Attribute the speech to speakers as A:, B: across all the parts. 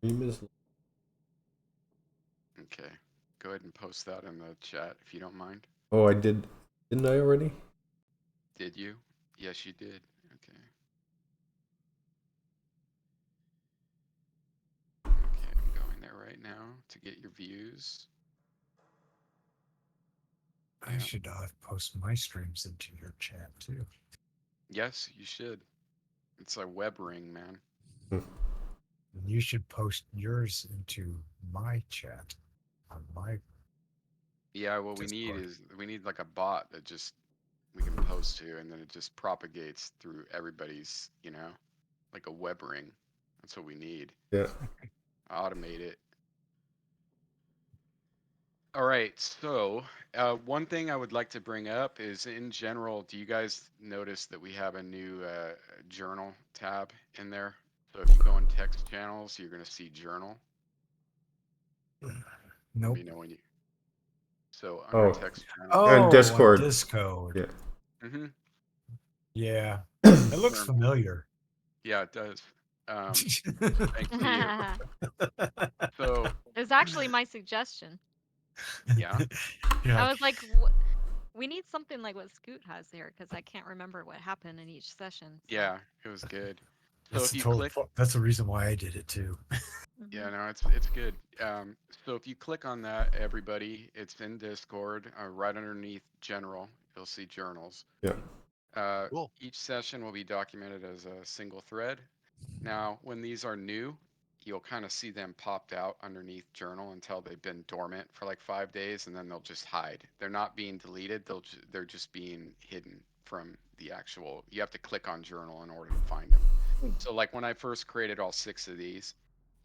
A: Okay. Go ahead and post that in the chat if you don't mind.
B: Oh, I did. Didn't I already?
A: Did you? Yes, you did. Okay. Okay, I'm going there right now to get your views.
C: I
A: Yeah.
C: should post my streams into your chat too.
A: Yes, you should. It's a web ring, man.
C: And you should post yours into my chat on my.
A: Yeah, what
C: Discord.
A: we need like a bot that just we can post to, and then it just propagates through everybody's, like a web ring. That's what we need.
B: Yeah.
A: Automate it. All right. So, one thing I would like to bring up is, in general, do you guys notice that we have a new journal tab in there? So if you go in text channels, you're going to see journal. Let
C: Nope.
A: me know when you. So under
B: Oh.
A: text channel.
C: Oh,
B: Discord.
C: on Discord.
B: Yeah.
A: Mm-hmm.
C: Yeah. It looks familiar.
A: Yeah, it does. Thanks to you. So
D: It's actually my suggestion.
A: yeah,
C: Yeah.
D: I was like, we need something like what Scoot has here because I can't remember what happened in each session. So.
A: yeah, it was good. So
C: That's
A: if
C: the
A: you
C: total.
A: click,
C: That's the reason why I did it too.
A: yeah, no, it's good. So if you click on that, everybody, it's in Discord, right underneath General. You'll see journals.
B: Yeah.
E: Cool.
A: Each session will be documented as a single thread. Now, when these are new, you'll kind of see them popped out underneath journal until they've been dormant for like 5 days, and then they'll just hide. They're not being deleted. They're just being hidden from the actual. You have to click on journal in order to find them. So like when I first created all 6 of these,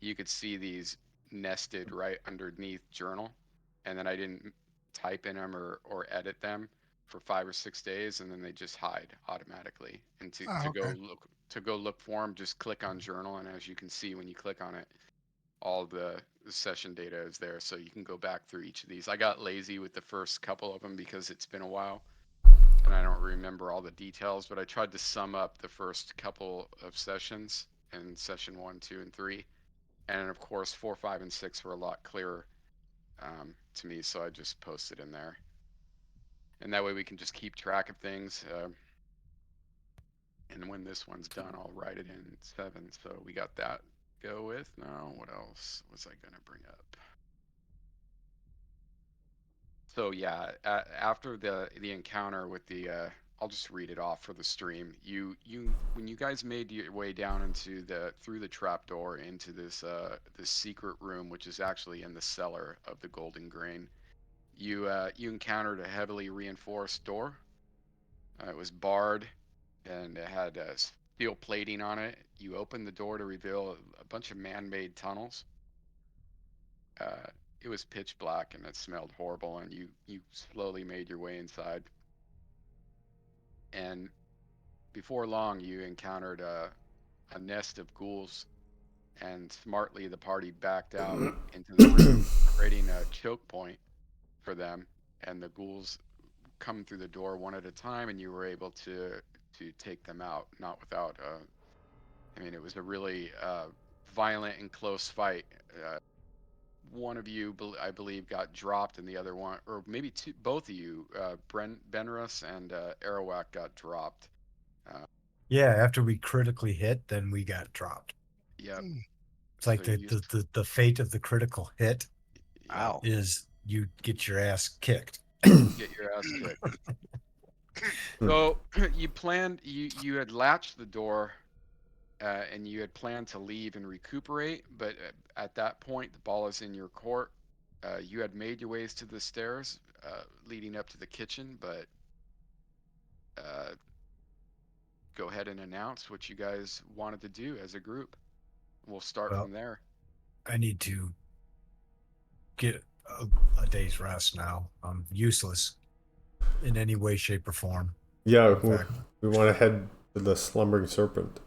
A: you could see these nested right underneath journal, and then I didn't type in them or edit them for 5 or 6 days, and then they just hide automatically. And to go look for them, just click on journal, and as you can see when you click on it, all the session data is there, so you can go back through each of these. I got lazy with the first couple of them because it's been a while and I don't remember all the details, but I tried to sum up the first couple of sessions in session 1, 2, and 3. And of course, 4, 5, and 6 were a lot clearer to me, so I just posted in there. And that way we can just keep track of things. And when this one's done, I'll write it in 7. So we got that to go with. Now, what else was I going to bring up? So yeah, after the encounter with the, I'll just read it off for the stream. When you guys made your way down into through the trapdoor into this secret room, which is actually in the cellar of the Golden Grain, you encountered a heavily reinforced door. It was barred, and it had steel plating on it. You opened the door to reveal a bunch of man-made tunnels. It was pitch black and it smelled horrible, and you slowly made your way inside. And before long, you encountered a nest of ghouls, and smartly the party backed out into the room, creating a choke point for them. And the ghouls come through the door one at a time, and you were able to take them out, not without. I mean, it was a really violent and close fight. One of you, I believe, got dropped, and the other one, or maybe both of you, Benrus and Arawak, got dropped.
C: Yeah, after we critically hit, then we got dropped.
A: Yep.
C: It's like
A: So
C: the fate of the critical hit
E: Wow.
C: is you get your ass kicked.
A: get your ass kicked. So you had latched the door, and you had planned to leave and recuperate, but at that point the ball is in your court. You had made your ways to the stairs leading up to the kitchen, but go ahead and announce what you guys wanted to do as a group. We'll start
C: Well,
A: from there.
C: I need to get a day's rest now. I'm useless in any way, shape, or form.
B: Yeah,
C: In fact,
B: we want to head to the slumbering serpent.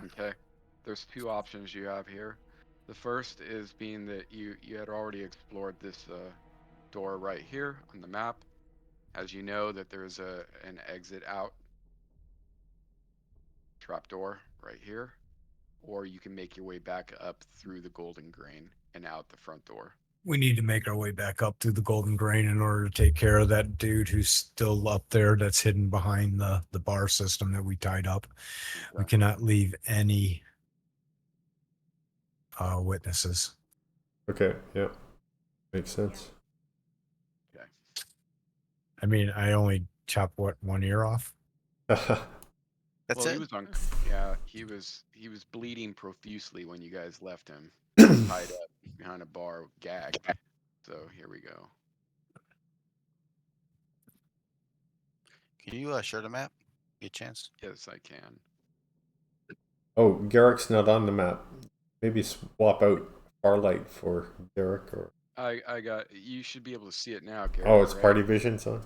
A: Okay. There's 2 options you have here. The first is being that you had already explored this door right here on the map. As you know that there's an exit out trapdoor right here. or you can make your way back up through the Golden Grain and out the front door.
C: We need to make our way back up through the Golden Grain in order to take care of that dude who's still up there that's hidden behind the bar system that we tied up. We
A: Okay.
C: cannot leave any witnesses.
B: Okay, yeah. Makes sense.
A: Okay.
C: I mean, I only chopped one ear off.
E: That's
A: Well,
E: it.
A: he was on. Yeah, he was bleeding profusely when you guys left him tied up behind a bar, gagged. So here we go.
E: Can you share the map? Get a chance.
A: Yes, I can.
B: Oh, Garrick's not on the map. Maybe swap out Farlight for Garrick, or
A: I got. You should be able to see it now, Garrett.
B: oh, it's
A: right?
B: Party Vision's on.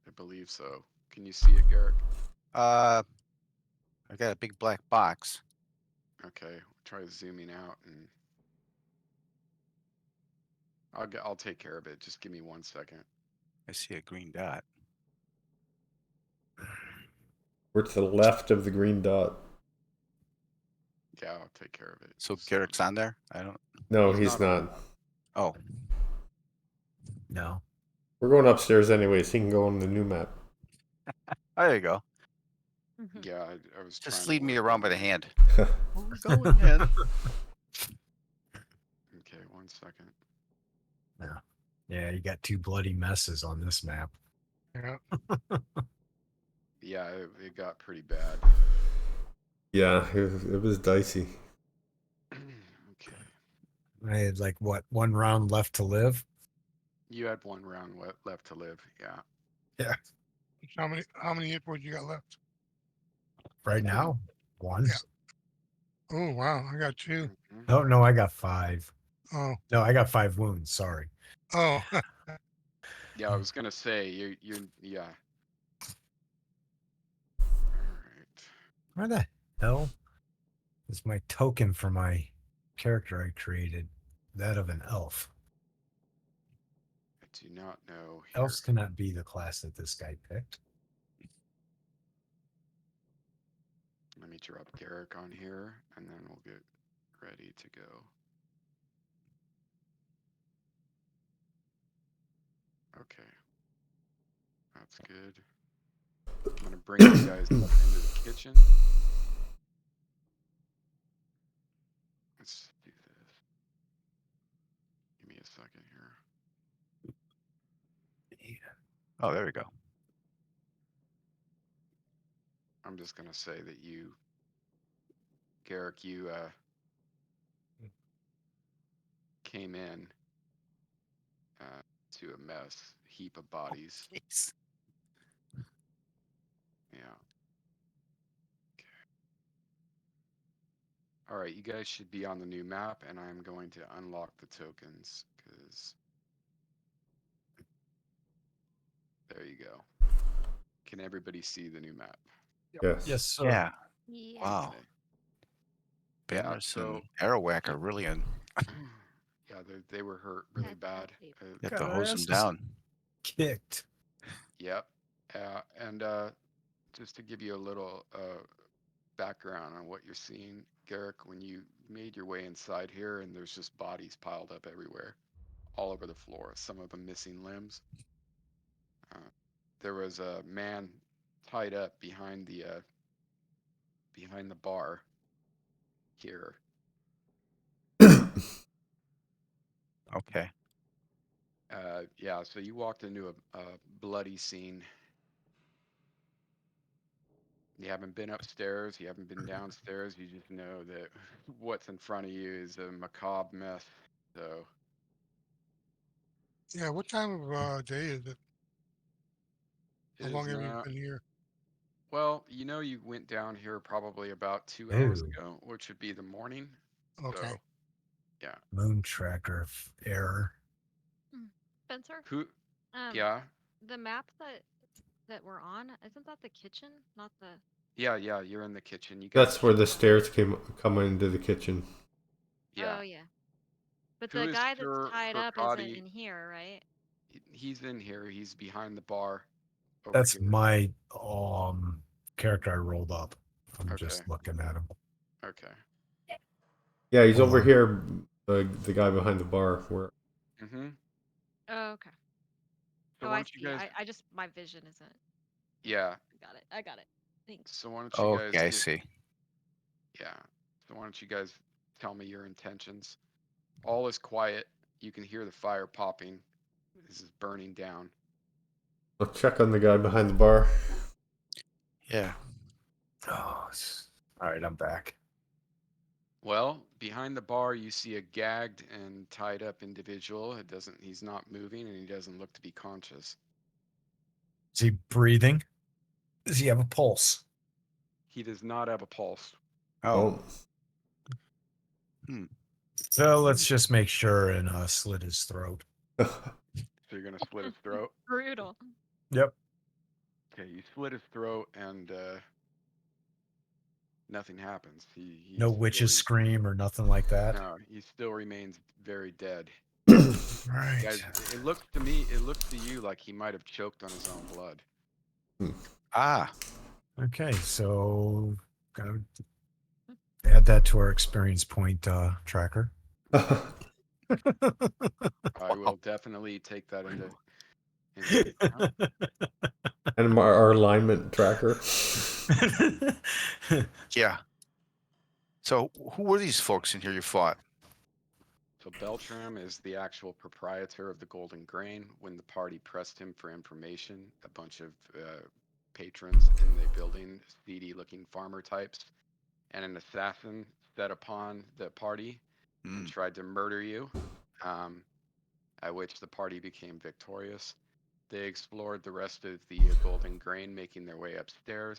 A: I believe so. Can you see it, Garrett?
E: I got a big black box.
A: Okay, try zooming out, and I'll take care of it. Just give me 1 second.
E: I see a green dot.
B: We're to the left of the green dot.
A: Yeah, I'll take care of it.
E: So
A: Just-
E: Garrick's on there? I don't.
B: No,
A: He's
B: he's
A: not on
B: not.
E: Oh,
C: No.
B: We're going upstairs anyways. He can go on the new map.
E: there you go.
A: Yeah, I was trying
E: Just
A: to
E: lead me
A: work
E: around
A: on
E: by the
A: it.
E: hand. Where we going, man?
A: Okay, 1 second.
C: Yeah, you got two bloody messes on this map.
A: Yeah, it got pretty bad.
B: Yeah, it was dicey.
A: Okay,
C: I had like one round left to live.
A: you had 1 round left to live. Yeah.
C: Yeah.
F: How many hit points you got left?
C: Right now, one.
F: Yeah. Oh wow, I got 2.
A: Mhm.
C: No, I got 5.
F: Oh,
C: No, I got 5 wounds. Sorry.
F: oh,
A: Yeah, I was gonna say you're yeah. All right.
C: Where the hell is my token for my character I created? That of an elf.
A: I do not know. Here.
C: Elves cannot be the class that this guy picked.
A: Let me drop Garrick on here, and then we'll get ready to go. Okay. That's good. I'm gonna bring you guys up into the kitchen. Let's do this. Give me a second here.
E: Oh, there we go.
A: I'm just gonna say that you, Garrick, you came in to a mess, heap of bodies.
E: Jeez.
A: Yeah. Okay. All right, you guys should be on the new map, and I'm going to unlock the tokens because there you go. Can everybody see the new map?
B: Yes.
C: Yes, sir.
E: Yeah.
D: Yeah.
E: Wow.
A: Okay. Yeah,
E: Banners
A: so
E: and Arawak are really in.
A: yeah, they were hurt really bad.
E: You have
C: God,
E: to
C: our
E: hose them
C: asses-
E: down.
C: Kicked.
A: Yep. And just to give you a little background on what you're seeing, Garrick, when you made your way inside here, and there's just bodies piled up everywhere, all over the floor, some of them missing limbs. There was a man tied up behind the bar here.
E: Okay.
A: Yeah, so you walked into a bloody scene. You haven't been upstairs, you haven't been downstairs, you just know that what's in front of you is a macabre mess. So,
F: yeah. What time of day is it?
A: it
F: How
A: is
F: long have you
A: now,
F: been here?
A: well, you went down here probably about 2 hours
C: Ew.
A: ago, which would be the morning.
F: Okay.
A: So, yeah.
C: Moon tracker error.
D: Spencer,
A: Who,
D: um,
A: yeah,
D: the map that we're on, isn't that the kitchen, not the?
A: yeah, you're in the kitchen. You guys
B: That's where
A: should-
B: the stairs come into the kitchen.
A: Yeah,
D: Oh yeah. But
A: Who
D: the
A: is
D: guy that's
A: Sir
D: tied up isn't
A: Kirkcaldy?
D: in here, right?
A: He's in here, he's behind the bar. Over
C: That's
A: here.
C: my character I rolled up. I'm
A: Okay.
C: just looking at him.
A: Okay.
B: Yeah, he's
C: Hold
B: over
C: on.
B: here. The guy behind the bar. Where?
A: Mm-hmm.
D: Oh, okay.
A: So
D: Oh,
A: why
D: I
A: don't you
D: see.
A: guys?
D: I just my vision isn't.
A: Yeah.
D: I got it. Thanks.
A: So why don't you guys
E: Okay, I
A: get?
E: see.
A: Yeah. So why don't you guys tell me your intentions? All is quiet. You can hear the fire popping. This is burning down.
B: I'll check on the guy behind the bar.
E: Yeah.
C: Oh, all right, I'm back.
A: Well, behind the bar, you see a gagged and tied up individual. He's not moving and he doesn't look to be conscious.
C: Is he breathing? Does he have a pulse?
A: He does not have a pulse.
E: Oh,
C: So let's just make sure and slit his throat.
A: So you're going to slit his throat.
D: Brutal.
C: Yep.
A: Okay, you slit his throat and nothing happens. He
C: No
A: still
C: witches scream or nothing like that.
A: No, he still remains very dead.
C: Right.
A: Guys, it looks to me, it looks to you like he might have choked on his own blood.
E: ah,
C: Okay, so gotta add that to our experience point tracker.
A: I will definitely take that into account.
B: And our alignment tracker.
E: yeah. So who were these folks in here you fought?
A: So Beltram is the actual proprietor of the Golden Grain. When the party pressed him for information, a bunch of patrons in the building, seedy-looking farmer types, and an assassin set upon the party and
E: Mm.
A: tried to murder you, at which the party became victorious. They explored the rest of the Golden Grain, making their way upstairs.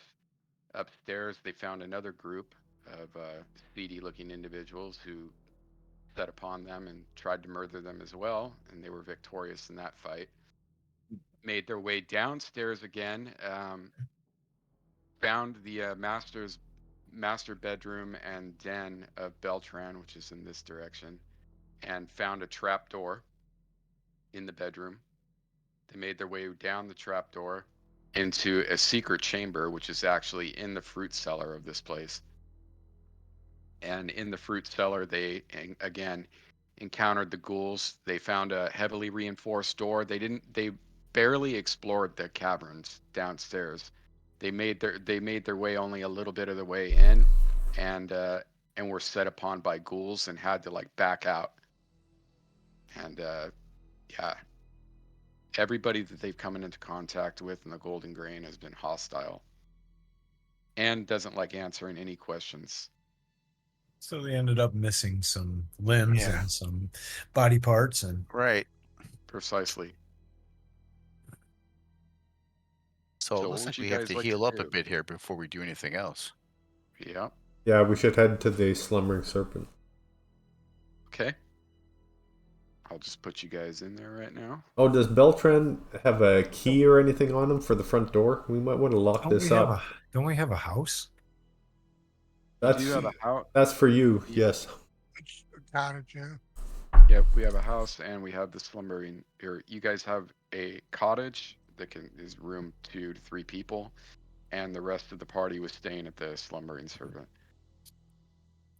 A: Upstairs, they found another group of seedy-looking individuals who set upon them and tried to murder them as well, and they were victorious in that fight. Made their way downstairs again, found the master bedroom and den of Beltran, which is in this direction, and found a trapdoor in the bedroom. They made their way down the trapdoor into a secret chamber, which is actually in the fruit cellar of this place. And in the fruit cellar, they again encountered the ghouls. They found a heavily reinforced door. They barely explored the caverns downstairs. They made their way only a little bit of the way in, and were set upon by ghouls and had to like back out. And yeah, everybody that they've come into contact with in the Golden Grain has been hostile and doesn't like answering any questions.
C: So they ended up missing some limbs
E: Yeah.
C: and some body parts, and
E: Right.
A: Precisely.
E: So
A: So
E: it
A: what
E: looks
A: would
E: like
A: you
E: we have
A: guys
E: to
A: like to
E: heal up a
A: do?
E: bit here before we do anything else.
A: Yeah.
B: Yeah, we should head to the slumbering serpent.
A: Okay. I'll just put you guys in there right now.
B: Oh, does Beltran have a key or anything on him for the front door? We might want to lock this up.
C: don't we have a house?
B: That's
A: We do have a house.
B: that's for you. Yes.
F: It's a cottage, yeah.
A: Yep, we have a house and we have the slumbering. Or you guys have a cottage that is room 2 to 3 people, and the rest of the party was staying at the slumbering serpent.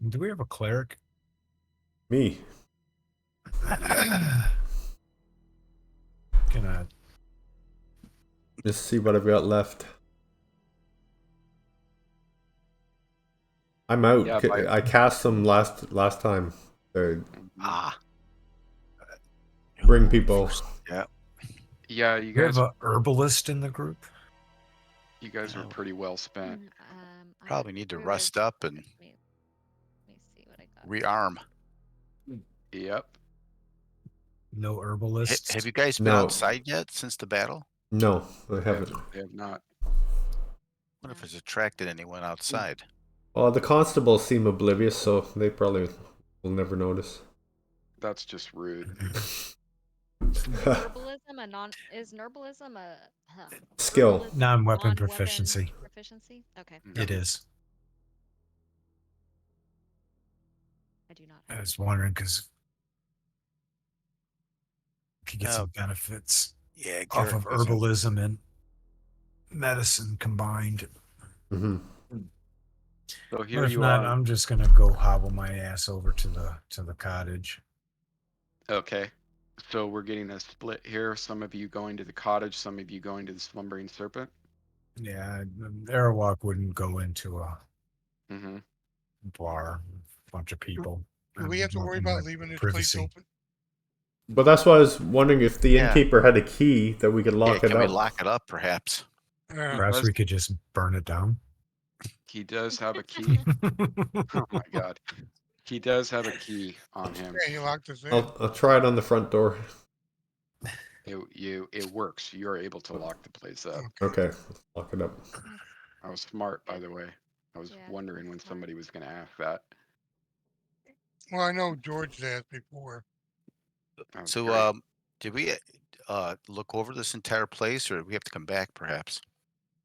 C: Do we have a cleric?
B: Me.
C: Can I?
B: Just see what I've got left. I'm out.
A: Yeah,
B: I cast them last time.
E: Ah.
B: Bring people.
E: Yeah.
A: Yeah, you
C: We have
A: guys
C: a herbalist in the group.
A: were pretty well spent.
E: Probably need to
D: where
E: rust
D: was-
E: up and
D: Let me see what I got.
E: rearm.
A: Yep.
C: No herbalists.
E: Have you guys been
B: No.
E: outside yet since the battle?
B: No, I haven't.
A: They have not.
E: What if it's attracted anyone outside?
B: Well, the constables seem oblivious, so they probably will never notice.
A: That's just rude.
D: Herbalism is herbalism a
B: Skill.
D: herbalism
C: Non-weapon
D: non-weapon
C: proficiency.
D: Proficiency? Okay.
C: It is.
D: I do not.
C: I was wondering because could get
E: Oh.
C: some benefits
E: Yeah,
C: off
E: Garrett
C: of
E: was
C: herbalism and medicine combined.
B: Hmm.
A: So
C: Or
A: here
C: if
A: you
C: not,
A: are.
C: I'm just gonna go hobble my ass over to the cottage.
A: Okay. So we're getting a split here. Some of you going to the cottage, some of you going to the slumbering serpent.
C: Yeah, Airwalk wouldn't go into a
A: Mm-hmm.
C: bar, bunch of people.
F: Do we have to worry
C: in my
F: about leaving this place
C: privacy.
F: open?
B: But that's why I was wondering if the
E: Yeah.
B: innkeeper had a key that we could
E: Yeah,
B: lock it
E: can we
B: up.
E: lock it up, perhaps?
F: Yeah.
C: Perhaps we could just burn it down.
A: He does have a key. Oh my god. He does have a key on him.
F: Yeah, you locked us in.
B: I'll try it on the front door.
A: It works. You're able to lock the place up.
F: Okay.
B: Okay, let's lock it up.
A: I was smart, by the way. I was
D: Yeah,
A: wondering when
D: that's smart.
A: somebody was going to ask that.
F: Well, I know George asked before.
A: That was
E: So,
A: great.
E: did we look over this entire place, or do we have to come back, perhaps?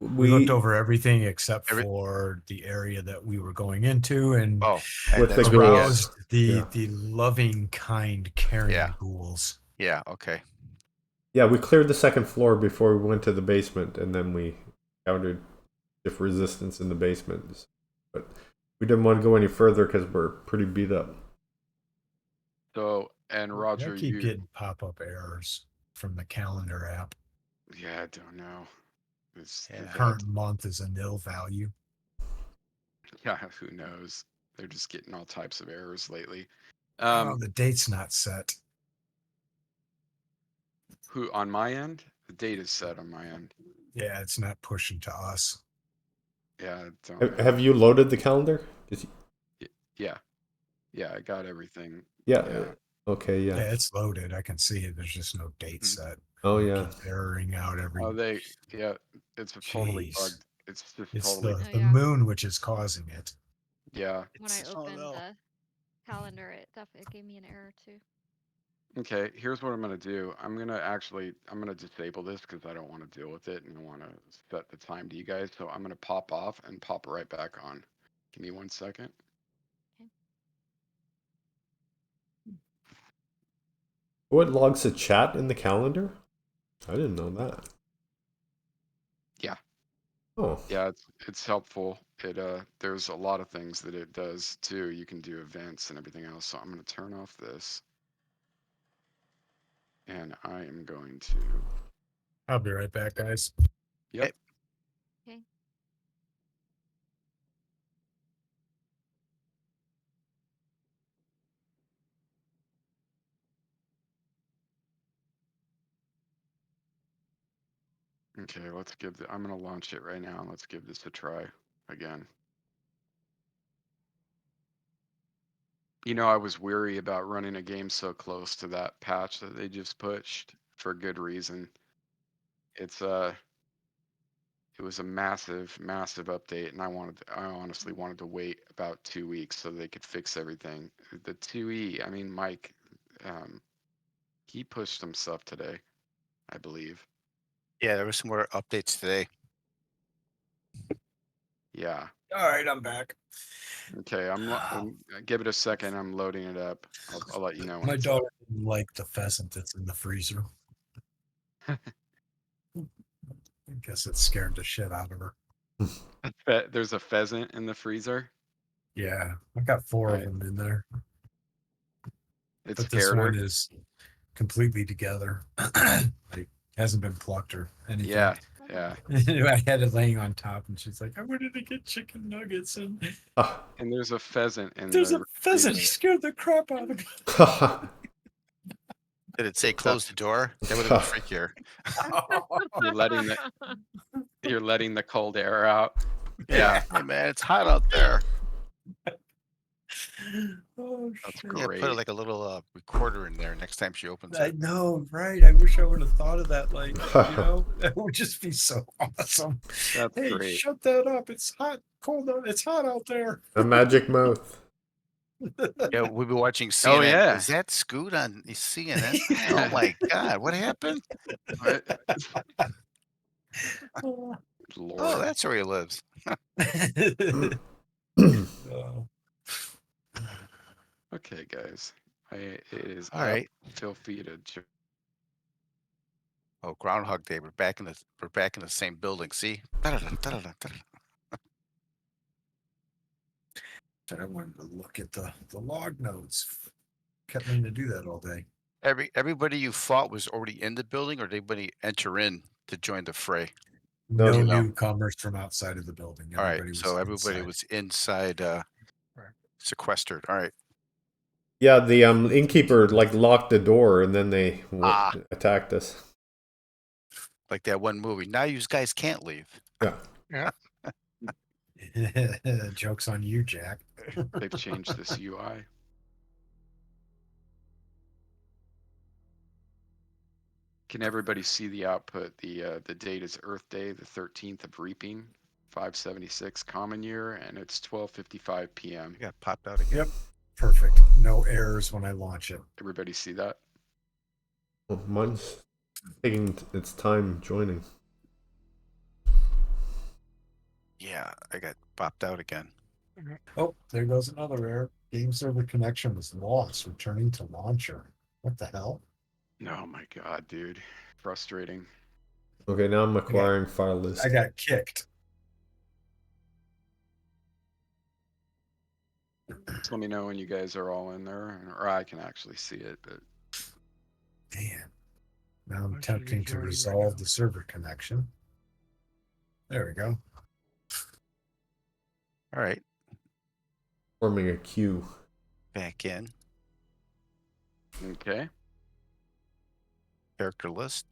C: We looked over everything except
E: Every-
C: for the area that we were going into and
E: Oh, and
B: With the
E: that's where we had-
B: ghouls.
C: aroused the
B: Yeah.
C: the loving, kind, caring
E: Yeah.
C: ghouls.
E: Yeah. Okay.
B: Yeah, we cleared the second floor before we went to the basement, and then we encountered stiff resistance in the basement. But we didn't want to go any further because we're pretty beat up.
A: So, and Roger,
C: I keep
A: you.
C: getting pop-up errors from the calendar app.
A: Yeah, I don't know. It's,
E: Yeah.
C: Current month is a nil value.
A: yeah, who knows? They're just getting all types of errors lately.
C: Oh, the date's not set.
A: Who on my end? The date is set on my end.
C: Yeah, it's not pushing to us.
A: Yeah, I don't know.
B: Have you loaded the calendar?
A: Yeah, I got everything.
B: Yeah.
A: Yeah.
B: Okay.
C: Yeah,
B: Yeah.
C: it's loaded. I can see it. There's just no date
E: Mhm.
C: set.
B: Oh
C: It
B: yeah.
C: keeps erroring out every.
A: Oh, it's totally
C: Jeez.
A: bugged. It's just
C: It's
A: totally.
C: the
D: Oh, yeah.
C: moon which is causing it.
A: Yeah.
D: When I opened the calendar, it definitely gave me an error too.
A: Okay, here's what I'm gonna do. I'm gonna disable this because I don't want to deal with it and I want to set the time to you guys. So I'm gonna pop off and pop right back on. Give me 1 second.
B: What logs the chat in the calendar? I didn't know that.
A: Yeah.
B: Oh.
A: Yeah, it's helpful. There's a lot of things that it does too. You can do events and everything else. So I'm gonna turn off this. And I am going to.
C: I'll be right back, guys.
A: Yep.
D: Okay.
A: Okay, I'm gonna launch it right now. Let's give this a try again. You know, I was weary about running a game so close to that patch that they just pushed for good reason. It was a massive, massive update, and I honestly wanted to wait about 2 weeks so they could fix everything. The 2E, I mean, Mike, he pushed some stuff today, I believe.
E: Yeah, there were some more updates today.
A: Yeah.
C: All right, I'm back.
A: Okay, give it a second. I'm loading it up. I'll let you know when
C: My
A: it's
C: daughter didn't like the pheasant that's in the freezer. I guess it scared the shit out of her.
A: There's a pheasant in the freezer.
C: Yeah, I got 4
A: Right.
C: of them in there.
A: It
C: But this
A: scared her.
C: one is completely together. Like hasn't been plucked or anything.
A: Yeah.
C: I had it laying on top, and she's like, "I wanted to get chicken nuggets, and
A: And there's a pheasant in
C: there's
A: the
C: a pheasant. He
A: freezer.
C: scared the crap out of me."
E: Did it say close the door? That would have been freakier.
A: You're letting the cold air out. Yeah,
E: Hey, man, it's hot out there.
C: Oh,
A: that's
C: shit.
E: Yeah,
A: great.
E: put like a little recorder in there next time she opens
C: I
E: it.
C: know, right? I wish I would have thought of that. Like, that would just be so awesome.
A: That's
C: Hey,
A: great.
C: shut that up! It's hot, cold. It's hot out there.
B: A magic mouth.
E: Yeah, we'll be watching CNN.
A: Oh, yeah.
E: Is that Scoot on CNN? Oh my God, what happened?
A: What?
C: Oh.
A: Lord.
E: Oh, that's where he lives.
C: Oh.
A: Okay, guys. It is
E: All
A: up.
E: right.
A: Feel free to.
E: Oh, Groundhog Day. We're back in the same building. See? Da-da-da, da-da-da, da-da-da.
C: Said I wanted to look at the log notes. Kept meaning to do that all day.
E: Everybody you fought was already in the building, or did anybody enter in to join the fray?
B: No,
C: No
E: you know.
C: newcomers from outside of the building.
E: All right,
C: Everybody was
E: so everybody
C: inside.
E: was inside, sequestered. All right.
B: Yeah, the innkeeper like locked the door and then they attacked us.
E: Like that one movie. Now you guys can't leave.
B: Yeah.
F: Yeah.
C: Joke's on you, Jack.
A: They've changed this UI. Can everybody see the output? The date is Earth Day, the 13th of Reaping, 576 Common Year, and it's 12:55 p.m.
E: You got popped out again.
C: Yep. Perfect. No errors when I launch it.
A: Everybody see that?
B: Well, mine's taking its time joining.
E: Yeah, I got popped out again.
C: Oh, there goes another error. Game server connection was lost. Returning to launcher. What the hell?
A: Oh my god, dude. Frustrating.
B: Okay, now I'm acquiring file list.
C: I got kicked.
A: Just let me know when you guys are all in there, or I can actually see it, but
C: Damn. Now I'm
F: I should
C: attempting
F: be
C: to
F: joining right
C: resolve
F: now.
C: the server connection. There we go.
E: All right,
B: Forming a queue.
E: back in.
A: okay.
E: Character list.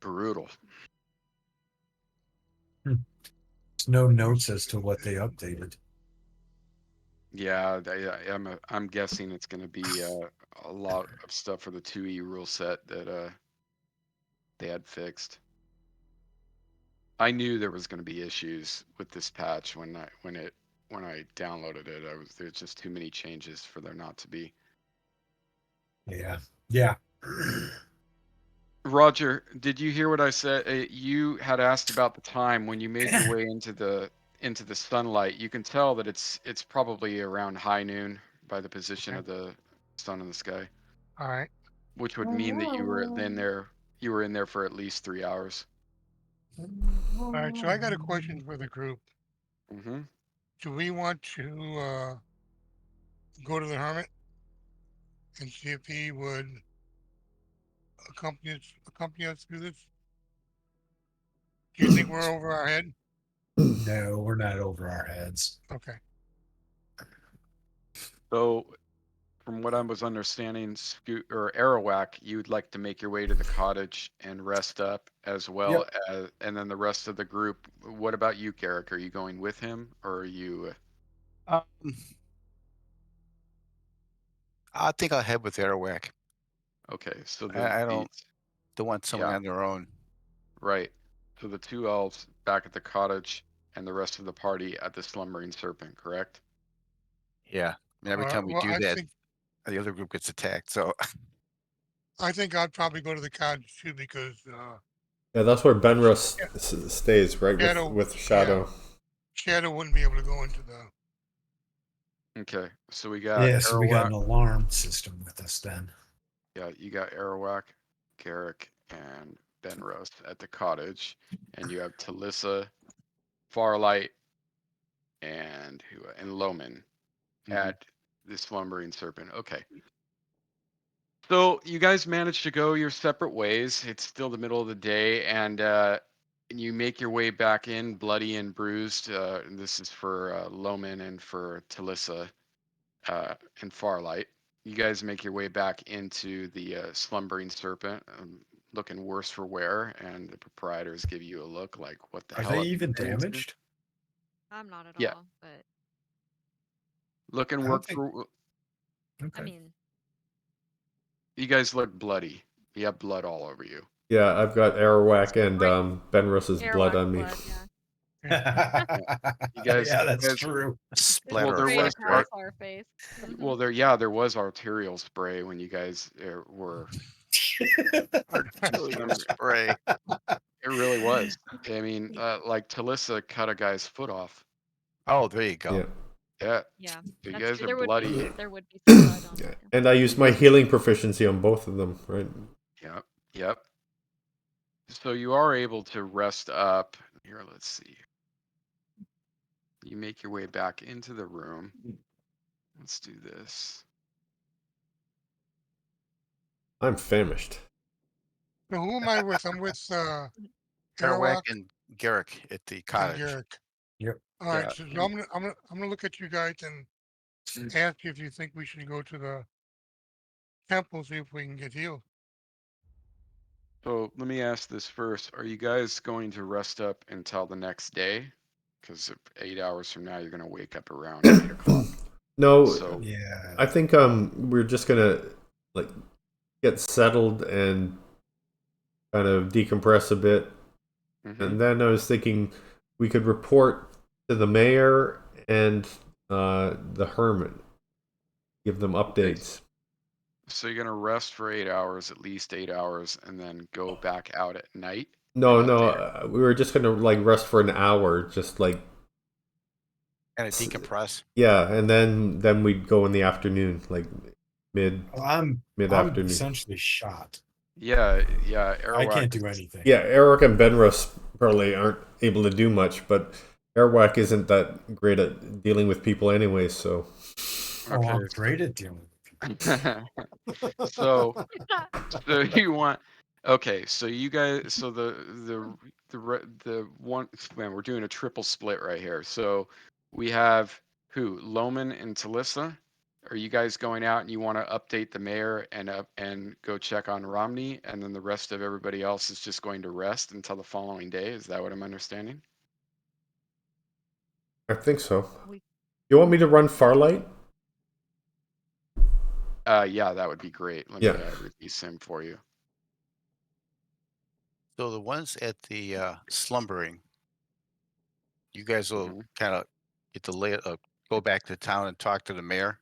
A: Brutal.
C: There's no notes as to what they updated.
A: Yeah, I'm guessing it's going to be a lot of stuff for the 2E rule set that they had fixed. I knew there was going to be issues with this patch when I downloaded it. There's just too many changes for there not to be.
C: Yeah. Yeah.
A: Roger, did you hear what I said? You had asked about the time when you made your way into the sunlight. You can tell that it's probably around high noon by the position of the sun in the sky,
F: All right.
A: which would mean that you were in there for at least 3 hours.
F: All right. So I got a question for the group.
A: Mm-hmm.
F: Do we want to go to the hermit and see if he would accompany us through this? Do you think we're over our head?
C: No, we're not over our heads.
F: Okay.
A: So, from what I was understanding, Arawak, you'd like to make your way to the cottage and rest up, as well as, and then the rest of the group. What about you, Garrick? Are you going with him, or are you?
E: I think I'll head with Arawak.
A: Okay, so
E: I don't want someone
A: yeah.
E: on their own.
A: Right. So the 2 elves back at the cottage, and the rest of the party at the slumbering serpent. Correct?
E: Yeah. I mean, every time we
F: Well,
E: do that, the other group gets attacked. So
F: I think I'd probably go to the cottage too because
B: Yeah, that's where Benrus stays, right?
F: Shadow,
B: With Shadow.
F: Shadow wouldn't be able to go into the.
A: Okay. So we got
C: Yeah, so we got
A: Arawak.
C: an alarm system with us then.
A: Yeah, you got Arawak, Garrick, and Benros at the cottage, and you have Talissa, Farlight, and Loman at the slumbering serpent. Okay. So you guys managed to go your separate ways. It's still the middle of the day, and you make your way back in, bloody and bruised. And this is for Loman and for Talissa and Farlight. You guys make your way back into the slumbering serpent, looking worse for wear, and the proprietors give you a look like, "What the
C: Are
A: hell?"
C: they
A: have you
C: even
A: been into?"
C: damaged?
D: I'm not at
A: Yeah.
D: all, but
A: Looking
C: I
A: work
C: don't think-
A: for.
C: Okay.
D: I mean,
A: You guys look bloody. You have blood all over you.
B: Yeah, I've got Arawak and Benrus's blood
D: Airlock
B: on me.
D: blood, yeah.
A: You guys,
C: yeah, that's
A: you guys,
C: true.
E: splatter
A: there
D: Spray
A: was
D: across our face.
A: Well, there was arterial spray when you guys were.
E: arterial spray.
A: It really was. I mean, like Talissa cut a guy's foot off.
E: Oh, there you go.
B: Yeah.
A: Yeah.
D: Yeah,
A: So you
D: that's
A: guys
D: true.
A: are
D: There would
A: bloody.
D: be some blood on
B: Yeah.
D: it.
B: And I used my healing proficiency on both of them, right?
A: Yep. Yep. So you are able to rest up. Here, let's see. You make your way back into the room. Let's do this.
B: I'm famished.
F: So who am I with? I'm with
E: Arawak
F: Arawak
E: and Garrick at the
F: and
E: cottage.
F: Garrick.
C: Yep.
F: All right,
A: Yeah,
F: so I'm gonna look at you guys and ask you if you think we should go to the temple, see if we can get healed.
A: So let me ask this first. Are you guys going to rest up until the next day? Because 8 hours from now, you're going to wake up around 8 o'clock.
B: No,
A: So
C: Yeah.
B: I think we're just gonna like get settled and kind of decompress a bit.
A: mhm.
B: And then I was thinking we could report to the mayor and the hermit, give them updates.
A: So you're going to rest for 8 hours, at least 8 hours, and then go back out at night?
B: No,
A: and
B: no,
A: update
B: we were just gonna like rest for an hour, just like
E: Kind of decompress.
B: yeah, and then we'd go in the afternoon, like mid
C: Well, I'm
B: afternoon.
C: essentially shot.
A: Yeah,
C: I
A: Arawak
C: can't do
A: is-
C: anything.
B: Yeah, Eric and Benrus probably aren't able to do much, but Airwhack isn't that great at dealing with people anyway, so
C: Oh, I'm
A: Okay.
C: great at dealing with people.
A: So you want okay, so you guys so the one man, we're doing a triple split right here. So we have who? Loman and Talissa. Are you guys going out and you want to update the mayor and go check on Romney, and then the rest of everybody else is just going to rest until the following day? Is that what I'm understanding?
B: I think so.
D: We-
B: You want me to run Farlight?
A: Yeah, that would be great. Let
B: Yeah.
A: me release him for you.
E: So the ones at the slumbering, you guys will
A: Mhm.
E: kind of get to go back to town and talk to the mayor.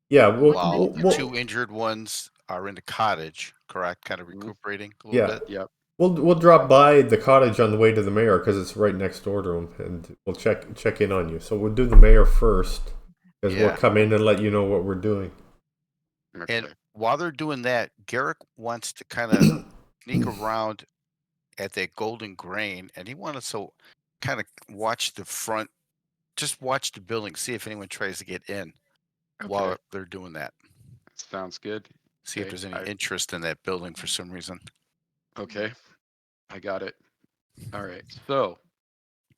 B: Yeah,
E: While the
B: we'll
E: two injured ones are in the cottage, correct? Kind of
A: Mhm.
E: recuperating a little
B: yeah.
E: bit.
A: Yep.
B: We'll drop by the cottage on the way to the mayor because it's right next door to him, and we'll check in on you. So we'll do the mayor first, because we'll
E: Yeah.
B: come in and let you know what we're doing.
A: Okay.
E: And while they're doing that, Garrick wants to kind of sneak around at that golden grain, and he wanted to kind of watch the front, just watch the building, see if anyone tries to get in while
A: Okay.
E: they're doing that.
A: Sounds good.
E: See if
A: Okay,
E: there's any interest in that building for some reason.
A: Okay, I got it. All right, so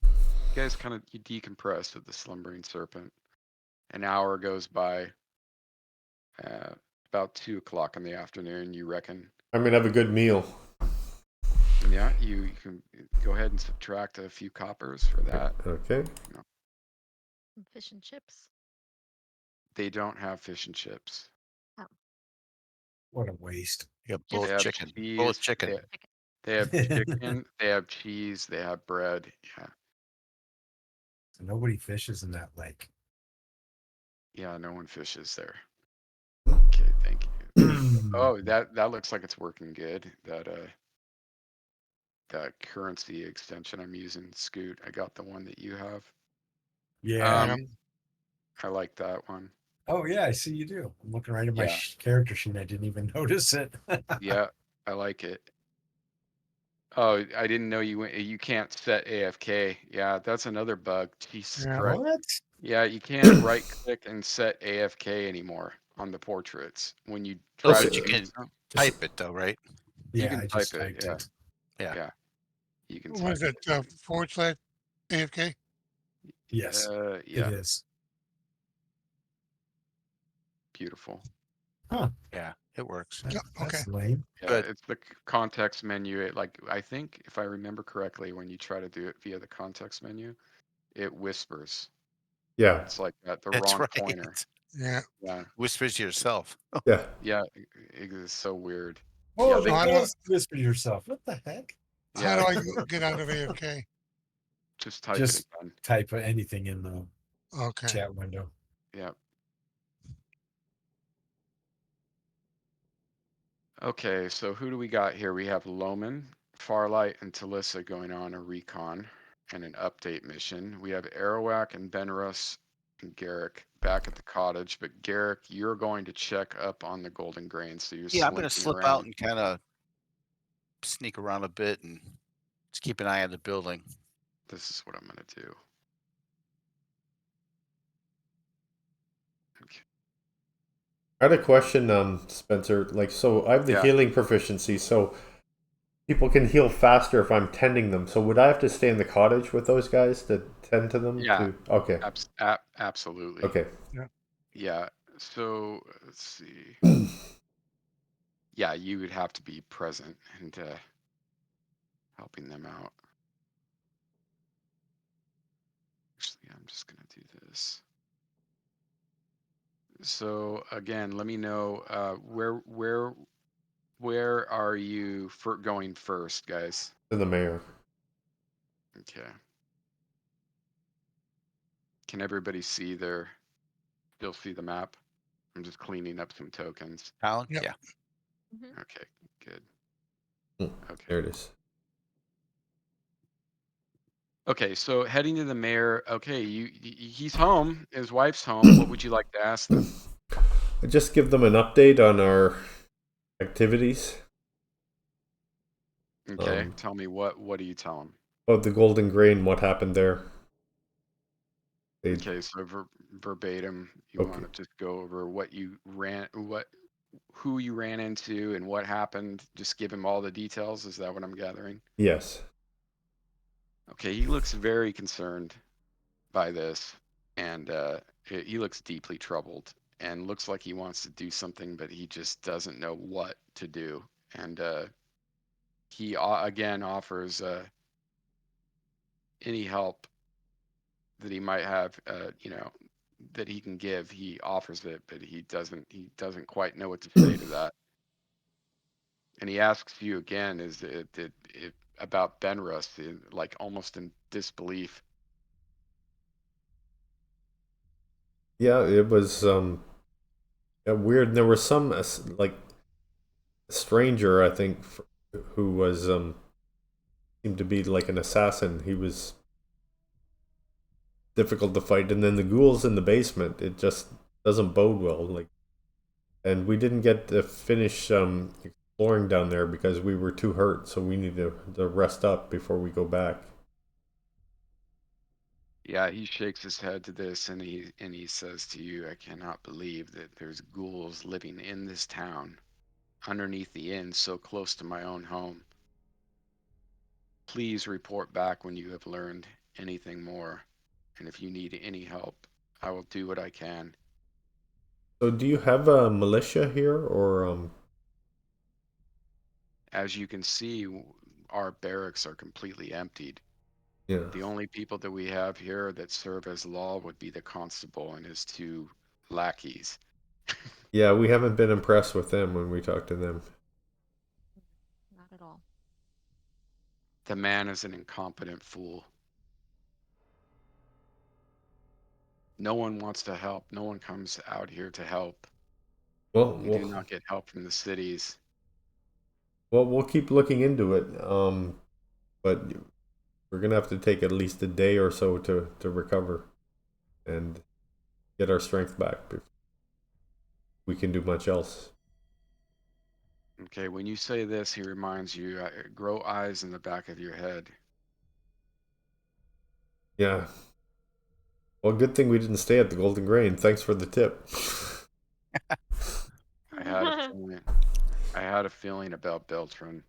A: you guys kind of you decompress with the slumbering serpent. An hour goes by. About 2 o'clock in the afternoon, you reckon?
B: I'm gonna have a good meal.
A: Yeah, you can go ahead and subtract a few coppers for that.
B: Okay.
D: Some fish and chips.
A: They don't have fish and chips.
C: What a waste.
E: You got
D: Just
E: both
A: They have
E: chicken.
A: cheese.
E: Both chicken.
A: They have chicken. They have cheese. They have bread. Yeah,
C: Nobody fishes in that lake.
A: yeah. No one fishes there. Okay, thank you. Oh, that looks like it's working good. That currency extension I'm using, Scoot. I got the one that you have.
C: Yeah.
A: I like that one.
C: Oh yeah, I see you do. I'm looking right at my
A: Yeah.
C: character sheet. I didn't even notice it.
A: Yeah, I like it. Oh, I didn't know you can't set AFK. Yeah, that's another bug. Jesus
F: Yeah.
A: Christ.
C: What?
A: Yeah, you can't right click and set AFK anymore on the portraits when you
E: Oh,
A: try
E: but
A: to
E: you
A: do
E: can
A: so.
E: type it though, right?
C: Yeah,
A: can
C: I just
A: type it,
C: typed
A: yeah.
C: it.
E: Yeah.
A: You can
F: What is
A: type
F: it? / AFK?
C: Yes,
A: yeah,
C: it is.
A: beautiful.
E: Yeah, it works.
C: That-
F: Yeah,
C: That's
F: okay.
C: lame.
A: Yeah,
E: Good.
A: it's the context menu. I think if I remember correctly, when you try to do it via the context menu, it whispers.
B: Yeah.
A: It's like at the
E: That's
A: wrong
E: right.
A: pointer.
F: Yeah.
A: Yeah,
E: Whispers to yourself.
B: Yeah.
A: yeah, it is so weird.
C: Oh,
A: Yeah,
C: it
A: they
F: how do
C: does whisper yourself. What the heck?
F: How
A: Yeah.
F: do I get out of AFK?
A: Just type
C: Just
A: it again.
C: type anything in the
F: Okay.
C: chat window.
A: Yeah. Okay, so who do we got here? We have Loman, Farlight, and Talissa going on a recon and an update mission. We have Arawak and Benrus and Garrick back at the cottage, but Garrick, you're going to check up on the Golden Grain, so you're
E: Yeah, I'm gonna
A: slinking
E: slip out
A: around.
E: and kind of sneak around a bit and just keep an eye on the building.
A: This is what I'm gonna do.
B: I had a question, Spencer. Like, so I have the
A: Yeah.
B: healing proficiency, so people can heal faster if I'm tending them. So would I have to stay in the cottage with those guys to tend to them?
A: Yeah.
B: Okay.
A: Absolutely.
B: Okay.
A: Yeah. So let's see. Yeah, you would have to be present and helping them out. Actually, I'm just gonna do this. So again, let me know where are you for going first, guys?
B: To the mayor.
A: Okay. Can everybody see still see the map? I'm just cleaning up some tokens.
E: Town?
F: Yep.
E: Yeah.
D: Mhm.
A: Okay, good. Okay.
B: There it is.
A: Okay, so heading to the mayor. Okay, he's home. His wife's home. What would you like to ask them?
B: I just give them an update on our activities.
A: Okay, tell me what do you tell them?
B: About the Golden Grain, what happened there?
A: Okay, so verbatim, you
B: Okay.
A: want to just go over who you ran into and what happened. Just give him all the details. Is that what I'm gathering?
B: Yes.
A: Okay, he looks very concerned by this, and he looks deeply troubled, and looks like he wants to do something, but he just doesn't know what to do. And he again offers any help that he might have, that he can give. He offers it, but he doesn't quite know what to say to that. And he asks you again, is it about Benrus, like almost in disbelief.
B: Yeah, it was weird. And there was some like stranger, I think, who was seemed to be like an assassin. He was difficult to fight, and then the ghouls in the basement. It just doesn't bode well. Like, and we didn't get to finish exploring down there because we were too hurt. So we need to rest up before we go back.
A: Yeah, he shakes his head to this, and he says to you, I cannot believe that there's ghouls living in this town, underneath the inn, so close to my own home. Please report back when you have learned anything more, and if you need any help, I will do what I can.
B: So, do you have a militia here, or
A: As you can see, our barracks are completely emptied.
B: yeah?
A: The only people that we have here that serve as law would be the constable and his two lackeys.
B: Yeah, we haven't been impressed with them when we talk to them.
D: Not at all.
A: The man is an incompetent fool. No one wants to help. No one comes out here to help.
B: Well,
A: We do not get help from the cities.
B: we'll keep looking into it. But we're gonna have to take at least a day or so to recover and get our strength back before we can do much else.
A: Okay, when you say this, he reminds you, grow eyes in the back of your head.
B: Yeah. Well, good thing we didn't stay at the Golden Grain. Thanks for the tip.
A: I had a feeling. I had a feeling about Beltran.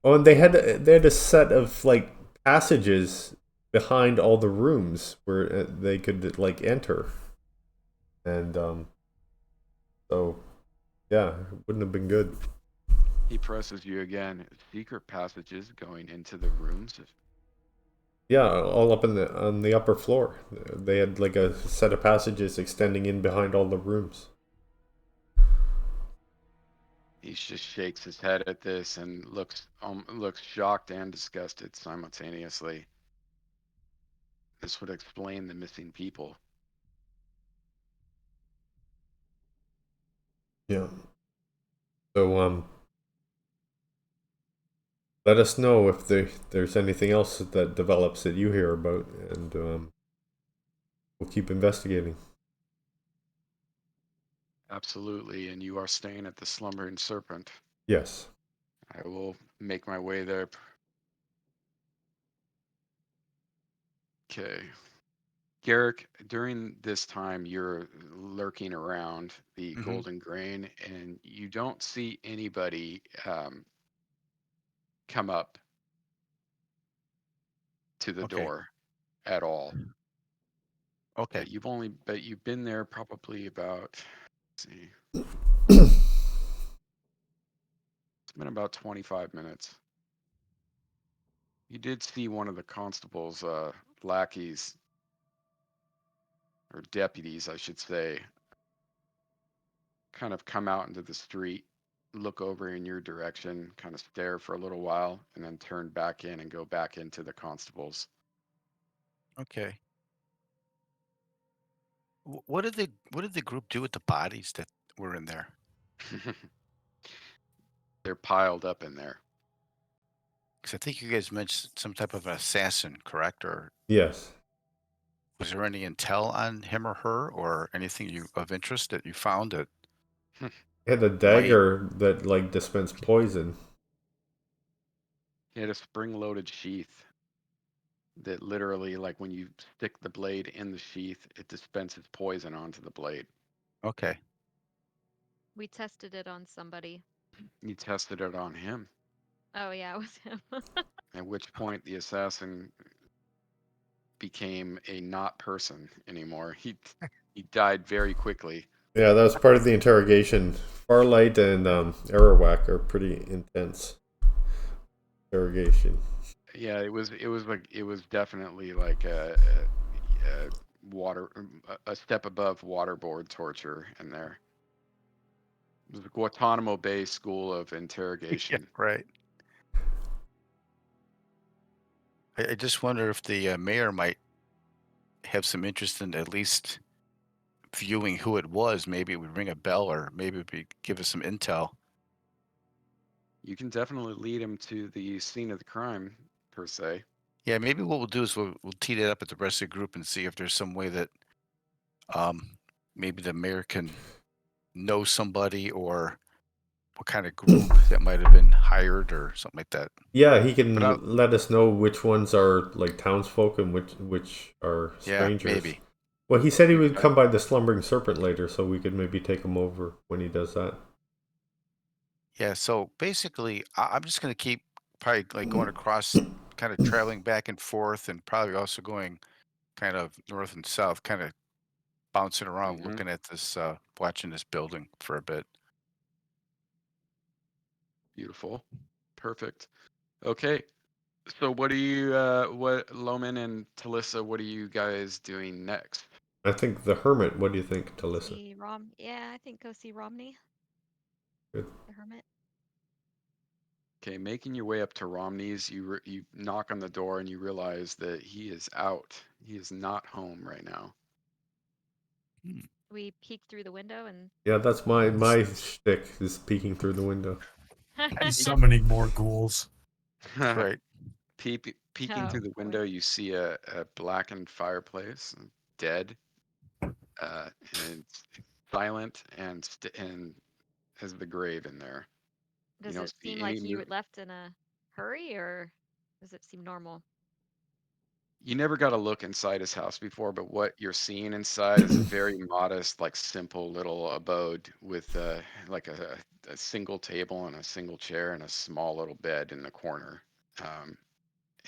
B: Oh, and they had a set of like passages behind all the rooms where they could like enter, and so yeah, it wouldn't have been good.
A: He presses you again. Secret passages going into the rooms.
B: Yeah, all up in the on the upper floor. They had like a set of passages extending in behind all the rooms.
A: He just shakes his head at this and looks shocked and disgusted simultaneously. This would explain the missing people.
B: Yeah. So let us know if there's anything else that develops that you hear about, and we'll keep investigating.
A: Absolutely, and you are staying at the Slumbering Serpent.
B: Yes.
A: I will make my way there. Okay. Garrick, during this time, you're lurking around the
E: Mhm.
A: golden grain, and you don't see anybody come up to the
E: Okay.
A: door at all.
E: Okay.
A: But you've been there probably about, let's see, it's been about 25 minutes. You did see one of the constable's lackeys, or deputies, I should say, kind of come out into the street, look over in your direction, kind of stare for a little while, and then turn back in and go back into the constable's.
E: Okay. What did the group do with the bodies that were in there?
A: They're piled up in there.
E: Because I think you guys mentioned some type of an assassin, correct? Or
B: Yes.
E: was there any intel on him or her, or anything of interest that you found that
B: He had a
E: might?
B: dagger that like dispensed poison.
A: He had a spring-loaded sheath that literally, like when you stick the blade in the sheath, it dispenses poison onto the blade.
E: Okay.
D: We tested it on somebody.
A: You tested it on him,
D: Oh yeah, it was him.
A: at which point the assassin became a not person anymore. He died very quickly.
B: Yeah, that was part of the interrogation. Farlight and Arawak are pretty intense interrogation.
A: Yeah, it was definitely like a a step above waterboard torture in there. It was the Guantanamo Bay School of
E: Yeah,
A: Interrogation.
E: right. I just wonder if the mayor might have some interest in at least viewing who it was. Maybe it would ring a bell, or maybe it would give us some intel.
A: You can definitely lead him to the scene of the crime, per se.
E: Yeah, maybe what we'll do is we'll tee that up at the rest of the group and see if there's some way that maybe the mayor can know somebody, or what kind of group that might have been hired or something like that.
B: Yeah, he
A: But I'll,
B: can let us know which ones are like townsfolk and which are
E: Yeah,
B: strangers.
E: maybe.
B: Well, he said he would
A: Okay.
B: come by the Slumbering Serpent later, so we could maybe take him over when he does that.
E: Yeah, so basically, I'm just going to keep probably like going across, kind of traveling back and forth, and probably also going kind of north and south, kind of bouncing around,
A: Mhm.
E: looking at this, watching this building for a bit.
A: Beautiful. Perfect. Okay. So what Loman and Talissa, what are you guys doing next?
B: I think the Hermit. What do you think, Talissa?
D: See Yeah, I think go see Romney,
B: Good.
D: the hermit.
A: Okay, making your way up to Romney's, you knock on the door and you realize that he is out. He is not home right now.
D: We peeked through the window and
B: Yeah, that's my shtick is peeking through the window.
C: And summoning more ghouls.
E: Right.
A: Peeking
D: Oh,
A: through the
D: boy.
A: window, you see a blackened fireplace, dead, and silent, and has the grave in there.
D: Does
A: don't
D: it
A: see
D: seem
A: any
D: like he
A: move.
D: left in a hurry, or does it seem normal?
A: You never got a look inside his house before, but what you're seeing inside is a very modest, like simple little abode with like a single table and a single chair and a small little bed in the corner. Um,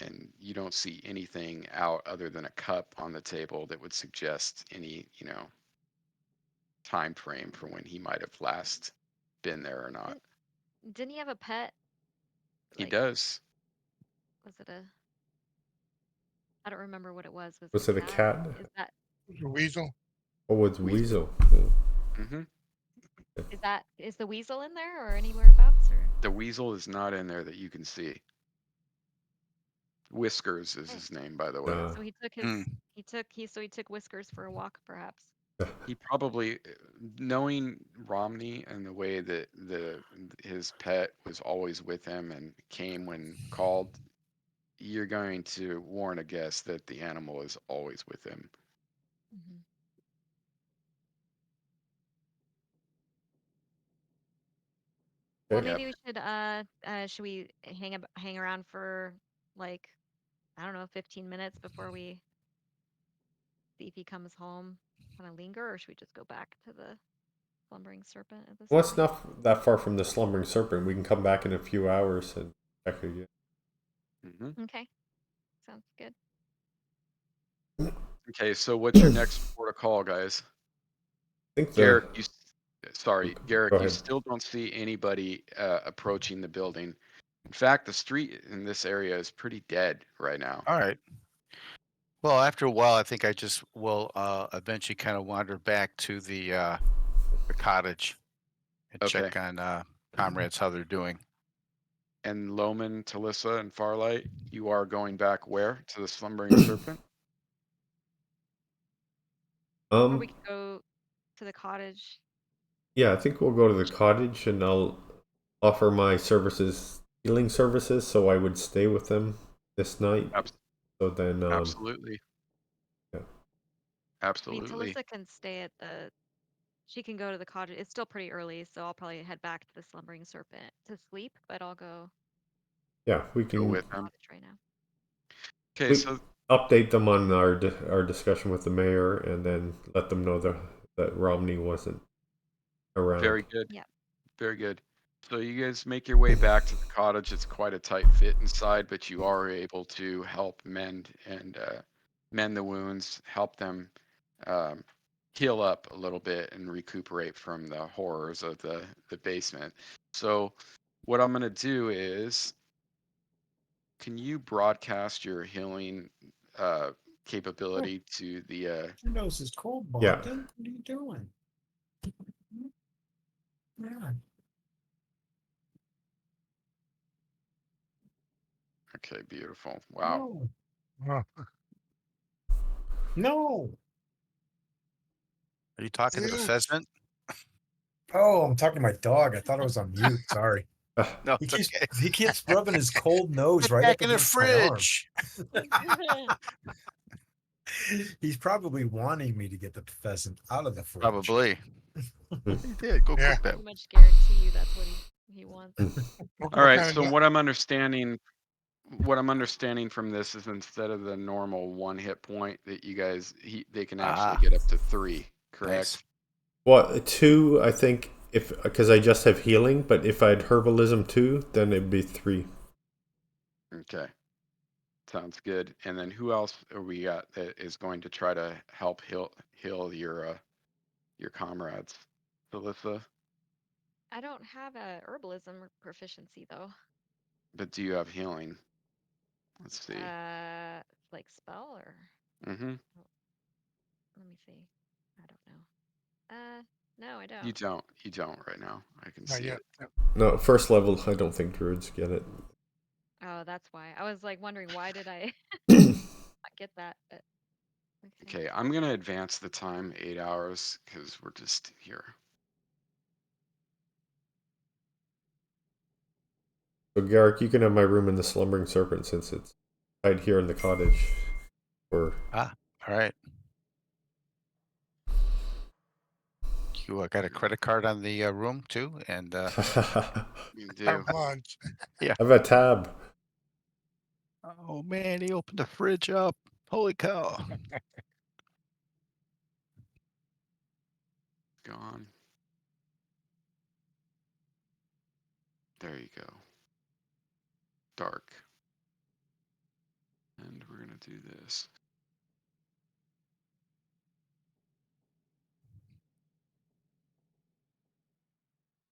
A: and you don't see anything out other than a cup on the table that would suggest any, time frame for when he might have last been there or not.
D: Didn't he have a pet?
A: He
D: Like,
A: does.
D: was it a? I don't remember what it was. Was it
B: Was
D: a
B: it a
D: cat?
B: cat?
D: Is that
F: The weasel.
B: Oh, it's
A: Weasel.
B: Weasel.
A: Hmm.
D: is the weasel in there or anywhere abouts, or?
A: The weasel is not in there that you can see. Whiskers is
D: Oh,
A: his name, by the way.
D: so he took
E: Hmm.
D: he took Whiskers for a walk, perhaps.
A: He probably, knowing Romney and the way that his pet was always with him and came when called, you're going to warn a guest that the animal is always with him.
D: Mhm. Well,
B: Okay.
D: maybe we should we hang around for like, I don't know, 15 minutes before we see if he comes home? kind of linger, or should we just go back to the slumbering serpent at this
B: Well, it's
D: point?
B: not that far from the slumbering serpent. We can come back in a few hours and check again.
D: Okay, sounds good.
A: Okay, so what's your next protocol, guys?
B: I think
A: Garrick,
B: the
A: sorry,
B: Go
A: Garrick, you
B: ahead.
A: still don't see anybody approaching the building. In fact, the street in this area is pretty dead right now.
E: All right. Well, after a while, I think I just will eventually kind of wander back to the cottage and
A: Okay.
E: check on comrades how they're doing.
A: And Loman, Talissa, and Farlight, you are going back where? To the slumbering serpent?
D: Or we could go to the cottage.
B: Yeah, I think we'll go to the cottage and I'll offer my services, healing services, so I would stay with them this night. So then,
A: Absolutely.
B: Yeah.
D: I mean,
A: Absolutely.
D: Talissa can stay at the. She can go to the cottage. It's still pretty early, so I'll probably head back to the slumbering serpent to sleep. But I'll go
B: yeah, we
A: Go
B: can
A: with them.
D: cottage right now.
A: Okay,
B: we
A: so
B: update them on our discussion with the mayor, and then let them know that Romney wasn't around.
A: very good.
D: Yeah.
A: Very good. So you guys make your way back to the cottage. It's quite a tight fit inside, but you are able to help mend the wounds, help them heal up a little bit and recuperate from the horrors of the basement. So what I'm gonna do is, can you broadcast your healing capability to the
C: Your nose is cold,
B: Yeah.
C: Bogdan. What are you doing? Yeah.
A: Okay, beautiful. Wow.
C: No.
F: Oh,
C: No.
E: Are you talking to the
F: Ew.
E: pheasant?
C: Oh, I'm talking to my dog. I thought I was on mute. Sorry.
E: No,
C: He
E: it's
C: keeps
E: okay.
C: he keeps rubbing his cold nose
E: Get
C: right
E: back
C: up
E: in the
C: against my arm.
E: fridge.
C: He's probably wanting me to get the pheasant out of the fridge.
E: Probably. He did. Go
F: Yeah.
E: cook that.
D: Pretty much guarantee you that's what he wants.
A: All right,
F: kind of
A: so
F: dog-
A: what I'm understanding from this is instead of the normal 1 hit point that you guys they can actually get up to 3, correct?
E: Nice.
B: Well, 2, I think, because I just have healing, but if I had herbalism 2, then it'd be 3.
A: Okay. Sounds good. And then who else are we got that is going to try to help heal your comrades? Alyssa,
D: I don't have a herbalism proficiency though.
A: but do you have healing? Let's see.
D: Like spell or
A: Mm-hmm.
D: let me see. I don't know. No, I don't.
A: You don't right now. I can
F: not
A: see
F: yet.
A: it.
B: No, first level, I don't think druids get it.
D: Oh, that's why. I was like wondering why did I
B: So
D: not get that? But
A: Okay, I'm gonna advance the time 8 hours because we're just here.
B: Garrick, you can have my room in the slumbering serpent since it's right here in the cottage. Or
E: All right. You got a credit card on the room too, and
A: You do.
F: Carte blanche.
B: I have a tab.
E: oh man, he opened the fridge up. Holy cow!
A: Gone. There you go. Dark. And we're gonna do this.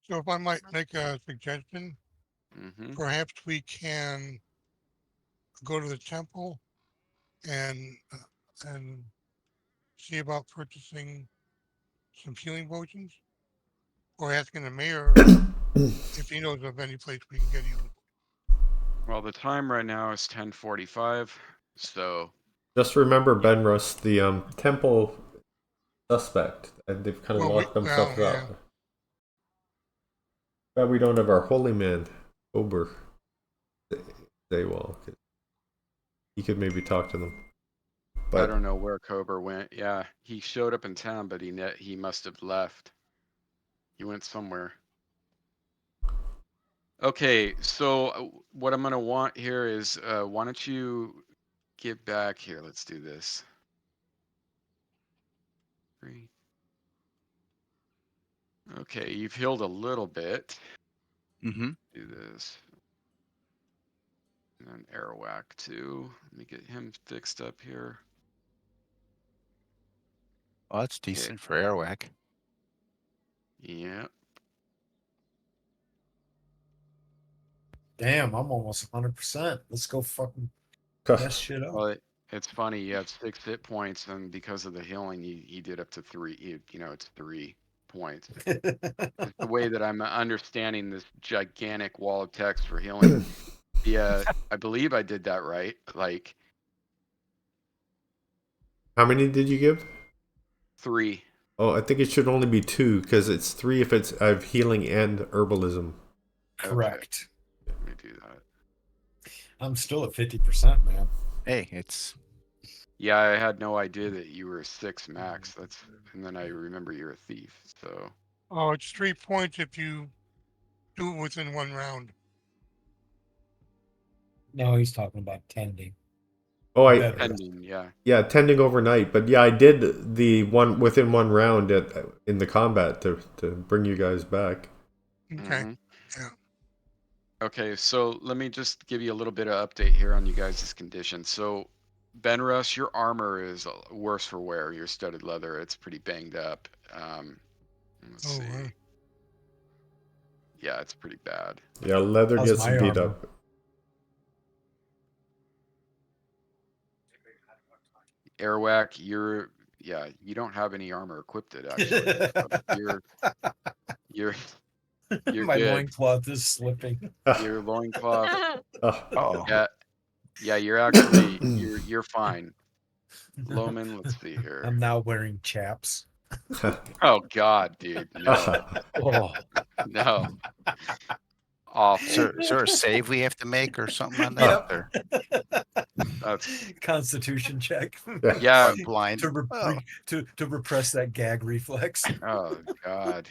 F: So if I might make a suggestion,
A: Mm-hmm.
F: perhaps we can go to the temple and see about purchasing some healing potions, or asking the mayor if he knows of any place we can get healing.
A: Well, the time right now is 10:45, so
B: Just remember, Benrus, the temple suspect, and they've kind of
F: Well,
B: locked themselves
F: yeah.
B: up. But we don't have our holy man, Ober. Daywall. He could maybe talk to them. But
A: I don't know where Cobra went. Yeah, he showed up in town, but he must have left. He went somewhere. Okay, so what I'm gonna want here is why don't you get back here? Let's do this. 3. Okay, you've healed a little bit.
E: Mm-hmm.
A: Do this. And then Airwhack too. Let me get him fixed up here.
E: Oh, that's decent for Airwhack.
A: Yep.
C: Damn, I'm almost 100%. Let's go fucking mess shit up.
A: Well, it's funny. You have 6 hit points, and because of the healing, he did up to 3. You know, it's 3 points. It's the way that I'm understanding this gigantic wall of text for healing. Yeah, I believe I did that right. Like
B: How many did you give?
A: 3.
B: Oh, I think it should only be 2 because it's 3 if it's I have healing and herbalism.
C: Correct.
A: Let me do that.
C: I'm still at 50%, man.
E: Hey, it's
A: Yeah, I had no idea that you were 6 max. And then I remember you're a thief. So
F: Oh, it's 3 points if you do it within 1 round.
C: No, he's talking about tending.
B: Oh,
C: Better.
A: pending, yeah.
B: yeah, tending overnight. But yeah, I did the one within 1 round in the combat to bring you guys back.
F: Okay.
A: Mhm.
F: Yeah.
A: Okay, so let me just give you a little bit of update here on you guys' condition. So, Benrus, your armor is worse for wear. Your studded leather, it's pretty banged up. Let's
F: Oh,
A: see. Yeah, it's pretty bad.
B: Yeah, leather
C: How's
B: gets
C: my
B: beat
C: armor?
B: up.
A: Airwhack, you don't have any armor equipped actually. So you're you're
C: My
A: good.
C: loincloth is slipping.
A: Your loincloth,
E: oh.
A: yeah, you're actually you're fine. Loman, let's see here.
C: I'm now wearing chaps.
A: Oh God, dude, no,
E: Oh.
A: no, awful.
E: Is there a save we have to make or something on that? Or
A: That's
C: Constitution check.
A: yeah.
E: I'm blind. Oh.
C: To repress that gag reflex.
A: Oh God,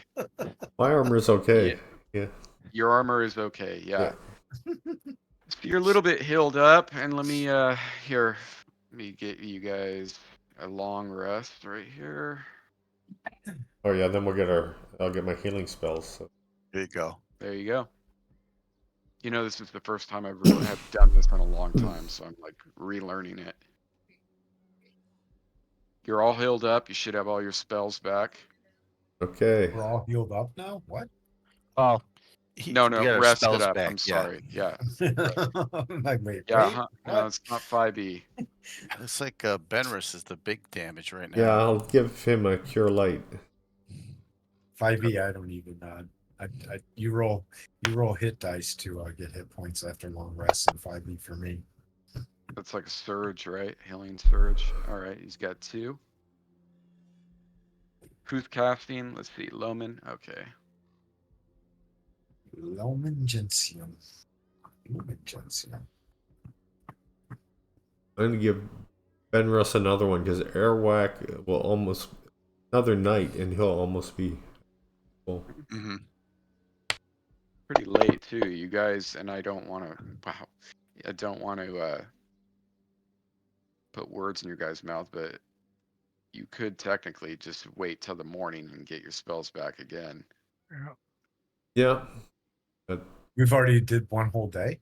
B: My armor is okay. Yeah.
A: your armor is okay.
B: Yeah.
A: So you're a little bit healed up, and let me here. Let me get you guys a long rest right here.
B: Oh yeah, then I'll get my healing spells. So.
E: There you go.
A: There you go. You know, this is the first time I've have done this in a long time, so I'm like relearning it. You're all healed up. You should have all your spells back.
B: Okay.
C: We're all healed up now? What?
E: Oh,
A: No,
E: we got our
A: rested
E: spells
A: up.
E: back.
A: I'm sorry. Yeah.
C: Like, wait,
A: Yeah.
C: wait,
A: No,
C: what?
A: it's not 5e.
E: It's like Benris is the big damage right now.
B: Yeah, I'll give him a cure light.
C: 5e, I don't even you roll hit dice to get hit points after long rest, and 5e for me.
A: That's like a surge, right? Healing surge. All right, he's got 2. Who's casting? Let's see. Loman. Okay.
C: Lumen Gentium. Lumen Gentium.
B: I'm gonna give Ben Russ another one because Airwhack will almost another night and he'll almost be full.
E: Mm-hmm.
A: Pretty late too, you guys, and I don't want to. Wow. I don't want to put words in your guys' mouth, but you could technically just wait till the morning and get your spells back again.
F: Yeah.
B: Yeah.
C: We've already did one whole day.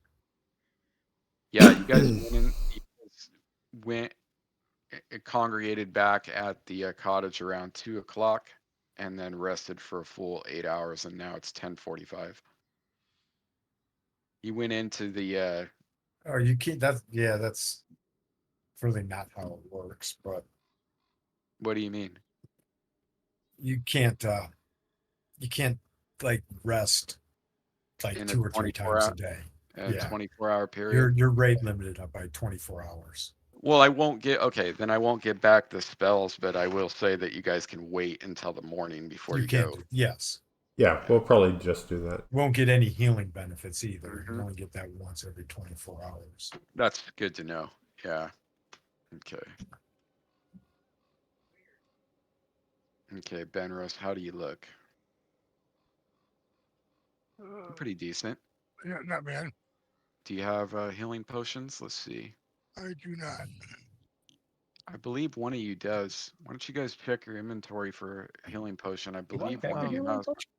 A: Yeah, you guys went congregated back at the cottage around 2 o'clock, and then rested for a full 8 hours, and now it's 10:45. You went into the
C: Oh, you can't. That's really not how it works. But
A: what do you mean?
C: you can't. You can't like rest like
A: In a
C: 2 or 3
A: 24
C: times
A: hour,
C: a day.
A: a
C: Yeah.
A: 24-hour period?
C: You're rate limited up by 24 hours.
A: Well, I won't get then I won't get back the spells, but I will say that you guys can wait until the morning before you
C: can't.
A: go.
C: Yes.
B: Yeah, we'll probably just do that.
C: Won't get any healing benefits either.
A: Mhm.
C: You only get that once every 24 hours.
A: That's good to know. Yeah. Okay. Okay, Benros, how do you look? Pretty decent.
F: Yeah, not bad.
A: Do you have healing potions? Let's see.
F: I do not.
A: I believe one of you does. Why don't you guys check your inventory for a healing potion? I
G: You like
A: believe
G: that
A: one of you
G: healing
A: has.
G: potion?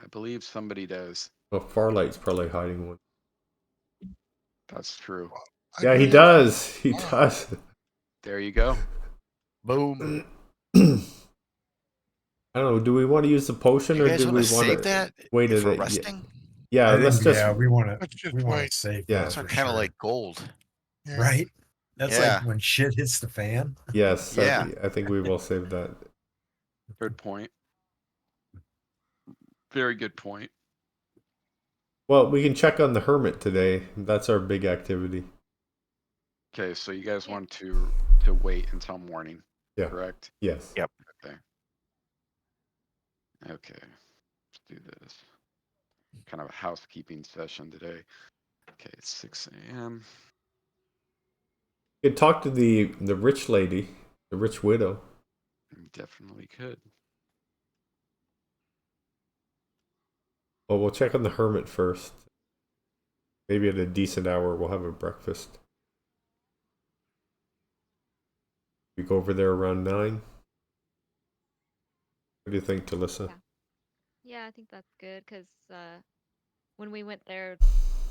A: I believe somebody does.
B: Well, Farlight's probably hiding one.
A: That's true.
F: I
B: Yeah,
F: do
B: he
F: have-
B: does. He
F: Wow.
B: does.
A: There you go.
E: Boom.
B: I don't know. Do we want to use the potion,
E: You
B: or
E: guys
B: do
E: want
B: we
E: to
B: want
E: save
B: to
E: that
B: wait
E: for
B: a yeah,
E: resting?
B: yeah,
C: I
B: let's
C: think,
B: just
C: yeah, we want
F: Let's just
C: to
F: wait.
C: save
B: Yeah.
C: that
E: Those are
C: for
E: kind of
C: sure.
E: like gold.
F: Yeah.
C: Right? That's
E: Yeah.
C: like when shit hits the fan.
B: yes.
E: Yeah.
B: I think we will save that.
A: Good point. Very good point.
B: Well, we can check on the hermit today. That's our big activity.
A: Okay, so you guys
D: Yeah.
A: want to wait until morning,
B: Yeah.
A: correct?
B: Yes.
E: Yep.
A: Okay. Okay. Let's do this. Kind of a housekeeping session today. Okay, it's 6 a.m.
B: You could talk to the rich lady, the rich widow.
A: Definitely could.
B: Well, we'll check on the hermit first. Maybe at a decent hour, we'll have a breakfast. We go over there around 9. What do you think, Talissa?
D: Yeah. Yeah, I think that's good because when we went there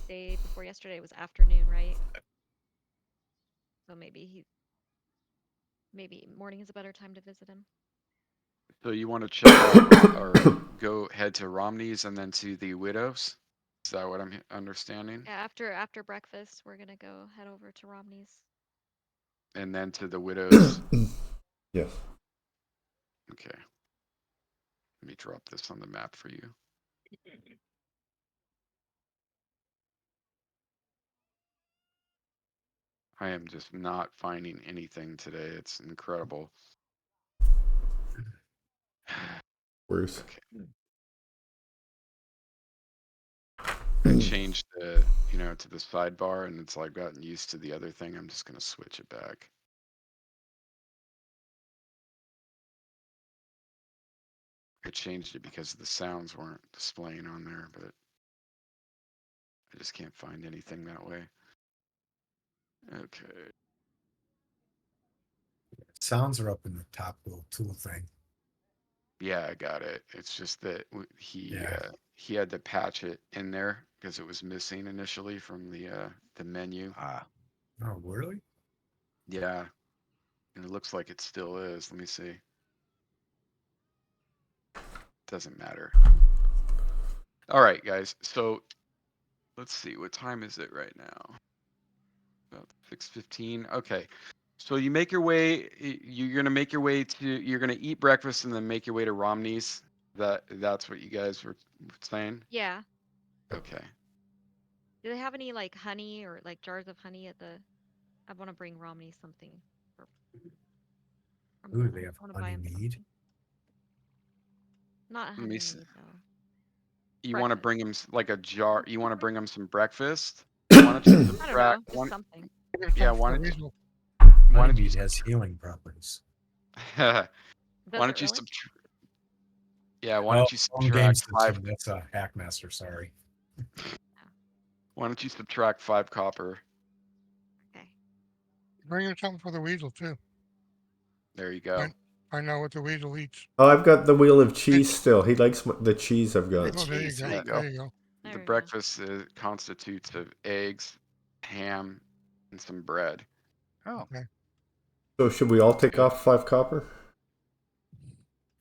D: day before yesterday, it was afternoon, right? So maybe morning is a better time to visit him.
A: So you want to check out or go head to Romney's and then to the Widows? Is that what I'm understanding?
D: Yeah, after breakfast, we're gonna go head over to Romney's.
A: And then to the Widows?
B: Yes.
A: Okay. Let me drop this on the map for you. I am just not finding anything today. It's incredible.
B: Bruce.
A: Okay. I changed the, to the sidebar and it's like gotten used to the other thing. I'm just going to switch it back. I changed it because the sounds weren't displaying on there, but I just can't find anything that way. Okay.
C: Sounds are up in the top little tool thing.
A: Yeah, I got it. It's just that
C: Yeah.
A: he had to patch it in there because it was missing initially from the menu.
E: Ah.
C: Oh, really?
A: Yeah. And it looks like it still is. Let me see. Doesn't matter. All right, guys. So let's see. What time is it right now? About 6:15. Okay. So you make your way. You're gonna make your way to. You're gonna eat breakfast and then make your way to Romney's. That's what you guys were saying.
D: Yeah.
A: Okay.
D: Do they have any like honey or like jars of honey at the? I want to bring Romney something. From
C: Ooh,
D: the-
C: they have
D: I wanna buy
C: honey
D: him
C: mead.
D: something. Not
A: Let
D: honey
A: me see.
D: mead though.
A: You want to
D: Breakfast.
A: bring him like a jar. You want to bring him some breakfast. Why don't you
D: I don't know,
A: subtract
D: just
A: one?
D: something.
A: Yeah,
F: Something
A: why
F: for
A: don't you?
F: Weasel.
A: Why
C: Honey
A: don't you?
C: mead has healing properties.
A: Why
D: Does
A: don't
D: it
A: you
D: really?
A: Yeah, why
C: Oh,
A: don't you
C: wrong game
A: subtract five?
C: system. That's a Hackmaster. Sorry.
A: Why don't you subtract 5 copper?
D: Okay.
F: Bring her something for the Weasel too.
A: There you go.
F: Right. Find out what the Weasel eats.
B: Oh, I've got the wheel of cheese still. He likes the cheese I've got.
F: Oh, there you
E: Cheese,
F: go.
E: there you go.
F: There you go.
D: There
A: The
D: we go.
A: breakfast constitutes of eggs, ham, and some bread.
E: Oh.
F: Okay.
B: So should we all
A: Sounds
B: take
A: good.
B: off 5 copper?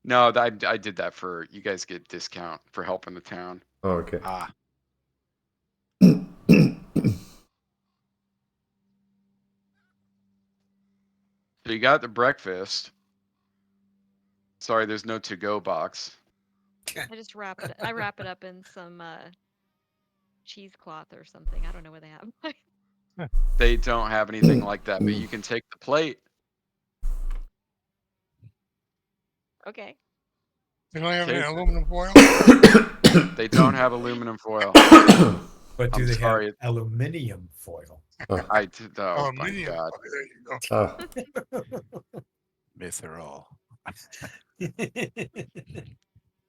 A: No, I did that for you guys get discount for helping the town.
B: Oh, okay.
E: Ah.
A: So you got the breakfast. Sorry, there's no to-go box.
D: I just wrap it. I wrap it up in some cheesecloth or something. I don't know what they have.
A: They don't have anything like that, but you can take the plate.
D: Okay.
F: They don't have any
A: Take-
F: aluminum foil.
A: They don't have aluminum foil.
C: But do
A: I'm
C: they
A: sorry.
C: have aluminium foil?
A: I did. Oh my
F: Aluminium.
A: god.
F: There you go.
E: Mithril.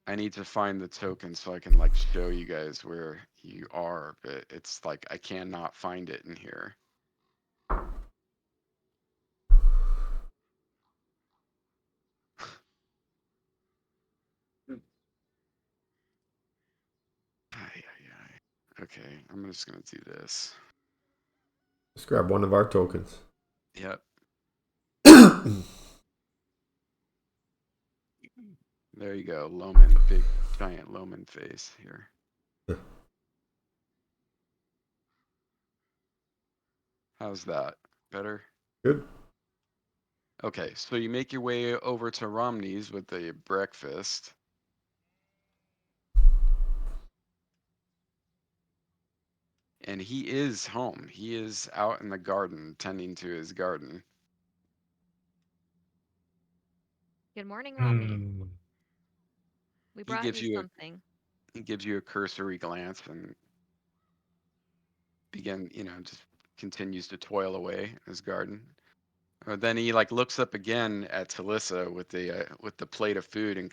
A: I need to find the token so I can like show you guys where you are, but it's like I cannot find it in here. Okay, I'm just gonna do this.
B: Let's grab one of our tokens.
A: Yep. There you go, Loman, big giant Loman face here. How's that? Better?
B: Good.
A: Okay, so you make your way over to Romney's with the breakfast. And he is home. He is out in the garden, tending to his garden.
D: Good morning, Romney.
C: Hmm.
D: We
A: He
D: brought
A: gives
D: you
A: you
D: something.
A: he gives you a cursory glance and just continues to toil away in his garden. Then he like looks up again at Talissa with the plate of food and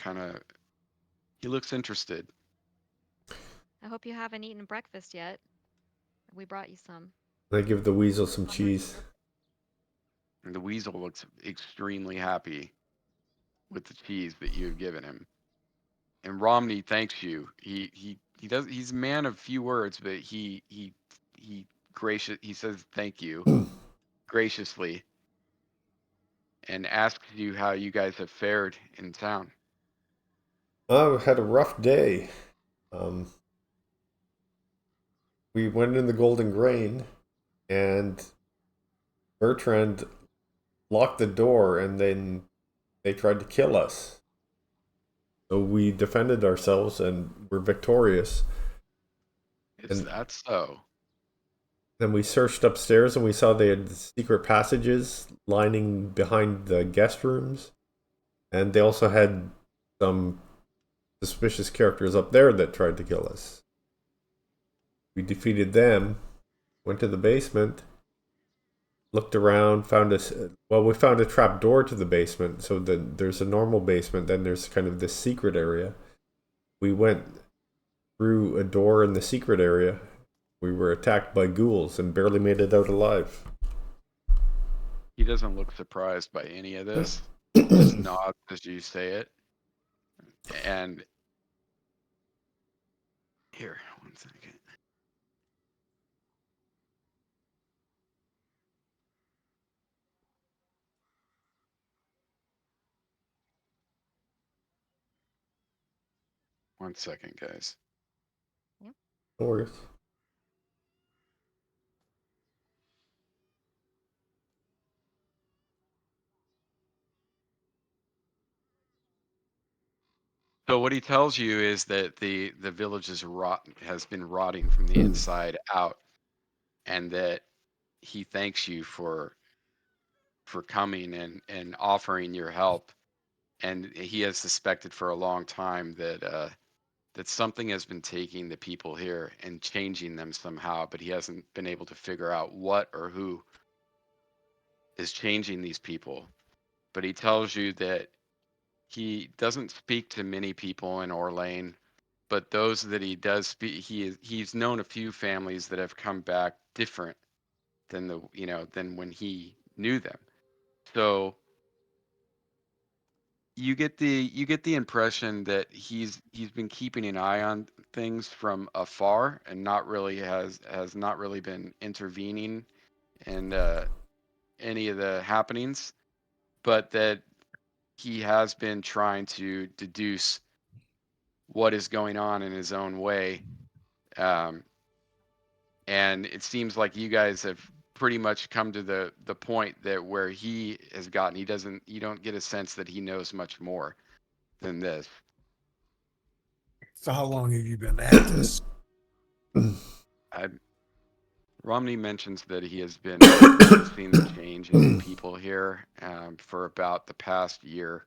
A: he looks interested.
D: I hope you haven't eaten breakfast yet. We brought you some.
B: I give the weasel some
D: Summer
B: cheese.
D: syrup.
A: And the weasel looks extremely happy with the cheese that you have given him. And Romney thanks you. He's a man of few words, but he says thank you graciously and asks you how you guys have fared in town.
B: Oh, we had a rough day. We went in the Golden Grain, and Bertrand locked the door, and then they tried to kill us. So we defended ourselves and were victorious.
A: Is
B: And
A: that so?
B: then we searched upstairs, and we saw they had secret passages lining behind the guest rooms, and they also had some suspicious characters up there that tried to kill us. We defeated them, went to the basement, looked around, we found a trap door to the basement. So then there's a normal basement, then there's kind of this secret area. We went through a door in the secret area. We were attacked by ghouls and barely made it out alive.
A: He doesn't look surprised by any of this. He just nods as you say it. And here, 1 second. One second, guys.
B: No worries.
A: So what he tells you is that the village has been rotting from the inside out, and that he thanks you for coming and offering your help. And he has suspected for a long time that something has been taking the people here and changing them somehow, but he hasn't been able to figure out what or who is changing these people. But he tells you that he doesn't speak to many people in Orlane, but those that he does speak, he's known a few families that have come back different than than when he knew them. So you get the impression that he's been keeping an eye on things from afar and has not really been intervening in any of the happenings, but that he has been trying to deduce what is going on in his own way. Um, and it seems like you guys have pretty much come to the point that where he has gotten, you don't get a sense that he knows much more than this.
C: So how long have you been at this?
A: Romney mentions that he has been noticing the change in the people here for about the past year.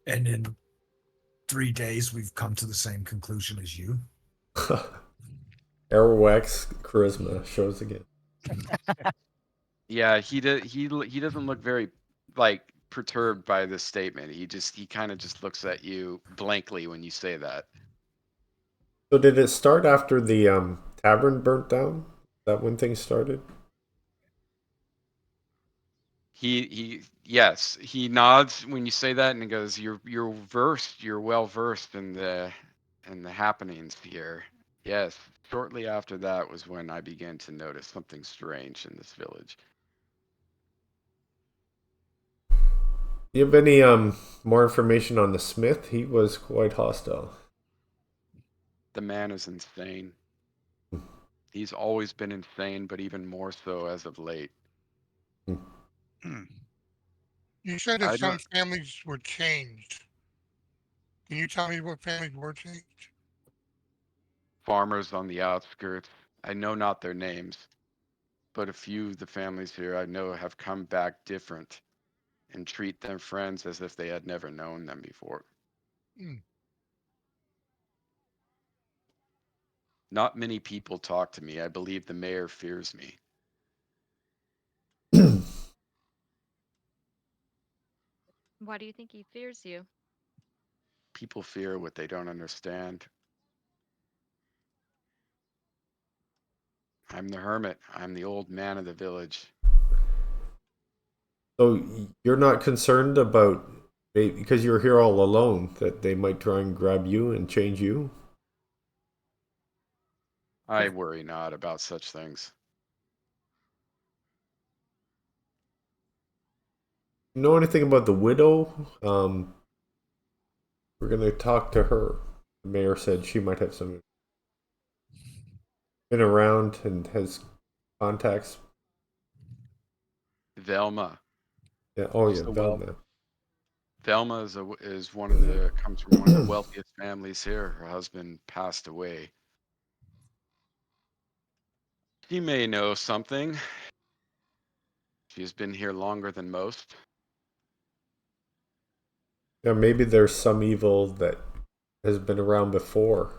C: And in 3 days, we've come to the same conclusion as you.
B: Airwax charisma shows again.
A: Yeah, he doesn't look very like perturbed by this statement. He kind of just looks at you blankly when you say that.
B: So did it start after the tavern burnt down? Is that when things started?
A: Yes, he nods when you say that and he goes, You're well versed in and the happenings here. Yes, shortly after that was when I began to notice something strange in this village.
B: Do you have any more information on the Smith? He was quite hostile.
A: The man is insane. He's always been insane, but even more so as of late.
E: Hmm.
F: You said that
A: I
F: some
A: don't.
F: families were changed. Can you tell me what families were changed?
A: Farmers on the outskirts. I know not their names, but a few of the families here I know have come back different and treat their friends as if they had never known them before.
F: Hmm.
A: Not many people talk to me. I believe the mayor fears me.
D: Why do you think he fears you?
A: People fear what they don't understand. I'm the hermit. I'm the old man of the village.
B: So you're not concerned about because you're here all alone that they might try and grab you and change you?
A: I worry not about such things.
B: You know anything about the widow? We're gonna talk to her. The mayor said she might have some been around and has contacts.
A: Velma.
B: Yeah. Oh
A: She's
B: yeah,
A: the
B: Velma.
A: Velma is one of the comes from one of the wealthiest families here. Her husband passed away. She may know something. She's been here longer than most.
B: Yeah, maybe there's some evil that has been around before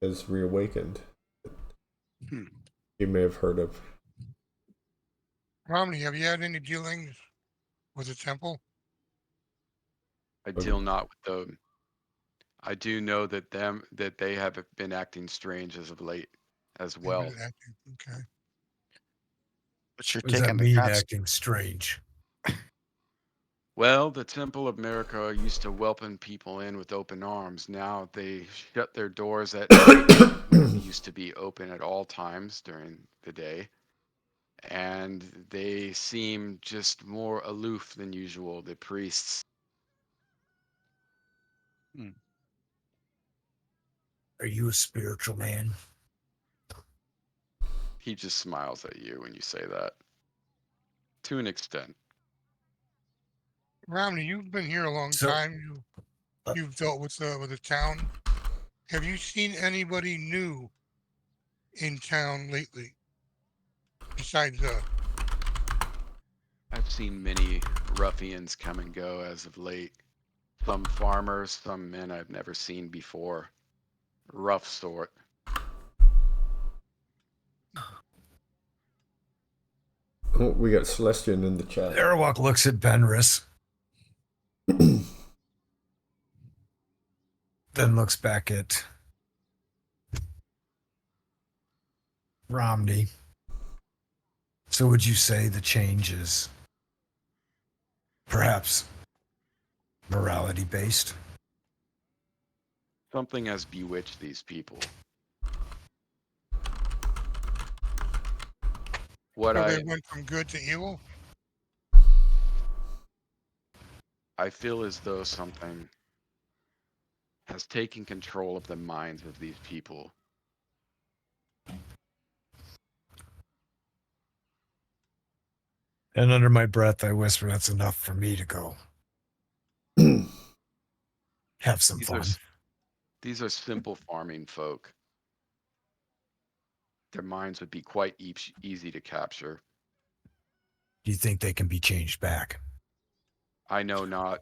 B: has reawakened.
E: Hmm.
B: You may have heard of.
F: Romney, have you had any dealings with the temple?
A: I deal not with them. I do know that they have been acting strange as of late as
F: They've been
A: well.
F: acting- Okay.
E: But you're
C: What does that
E: taking the
C: mean, acting strange?
A: Well, the Temple of America used to welcome people in with open arms. Now they shut their doors at night when they used to be open at all times during the day. And they seem just more aloof than usual, the priests.
E: Hmm.
C: Are you a spiritual man?
A: He just smiles at you when you say that. To an extent.
F: Romney, you've been here a long
C: So,
F: time. You've dealt with the town. Have you seen anybody new in town lately besides us?
A: I've seen many ruffians come and go as of late. Some farmers, some men I've never seen before. Rough sort.
B: Oh, we got Celestian in the chat.
C: Arawak looks at Benris, then looks back at Romney. So would you say the change is perhaps morality based?
A: Something has bewitched these people. What
F: So they went from good to evil?
A: I feel as though something has taken control of the minds of these people.
C: And under my breath, I whisper, that's enough for me to go. Have some
A: These are
C: fun.
A: these are simple farming folk. Their minds would be quite easy to capture.
C: Do you think they can be changed back?
A: I know not.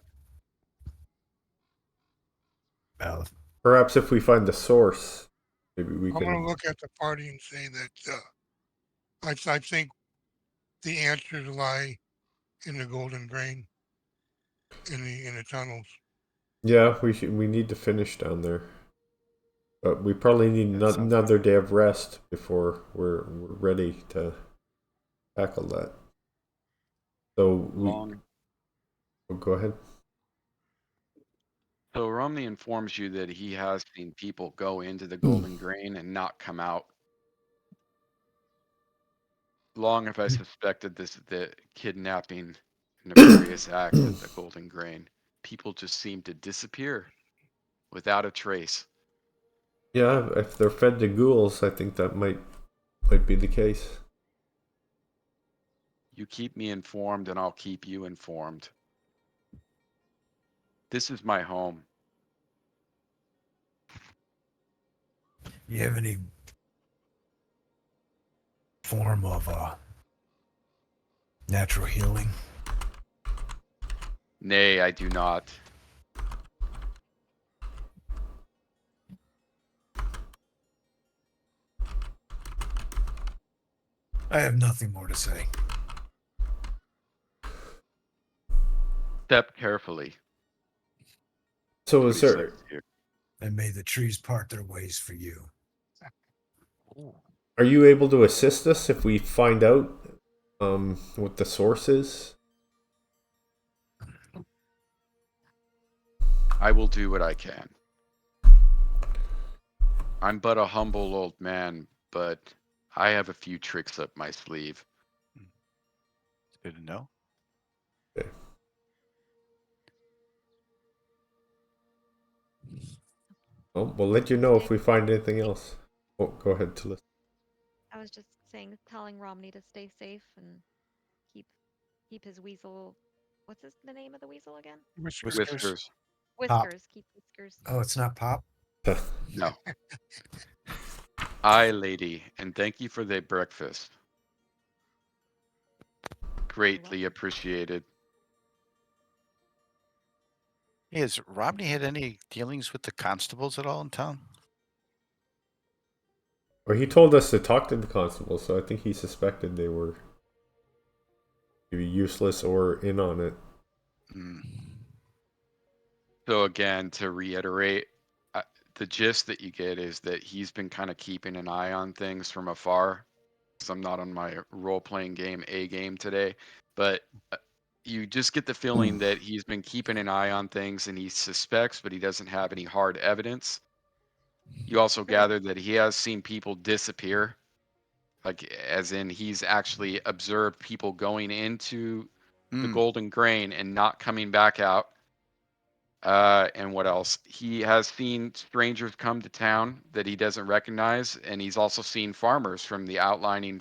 C: Well,
B: Perhaps if we find the source, maybe we
F: I'm going
B: can.
F: to look at the party and say that I think the answers lie in the golden grain in the tunnels.
B: Yeah, we need to finish down there, but we probably need
A: That's something.
B: another day of rest before we're ready to tackle that. So we
A: Long
B: go ahead.
A: So Romney informs you that he has seen people go into the Golden Grain and not come out. Long have I suspected this the kidnapping nefarious act at the Golden Grain. People just seem to disappear without a trace.
B: Yeah, if they're fed to ghouls, I think that might be the case.
A: You keep me informed and I'll keep you informed. This is my home.
C: You have any form of natural healing?
A: Nay, I do not.
C: I have nothing more to say.
A: Step carefully.
B: So
A: What
B: is
A: he
B: there?
A: says here.
C: And may the trees part their ways for you.
B: Are you able to assist us if we find out what the source is?
A: I will do what I can. I'm but a humble old man, but I have a few tricks up my sleeve.
E: It's good to know.
B: Okay. Well, we'll let you know if we find anything else. Oh, go ahead, Talissa.
D: I was just saying, telling Romney to stay safe and keep his weasel. What's the name of the weasel again?
A: Whiskers.
D: Whiskers. Keep Whiskers.
C: Oh, it's not Pop?
A: No. Aye, lady, and thank you for the breakfast. Greatly appreciated.
E: Hey, has Romney had any dealings with the constables at all in town?
B: Or he told us to talk to the constable, so I think he suspected they were either useless or in on it.
E: Mm.
A: So again, to reiterate, the gist that you get is that he's been kind of keeping an eye on things from afar. Because I'm not on my role-playing game A game today, but you just get the feeling that he's been keeping an eye on things and he suspects, but he doesn't have any hard evidence. You also gather that he has seen people disappear, like as in he's actually observed people going into the Golden Grain and not coming back out. And what else? He has seen strangers come to town that he doesn't recognize, and he's also seen farmers from the outlining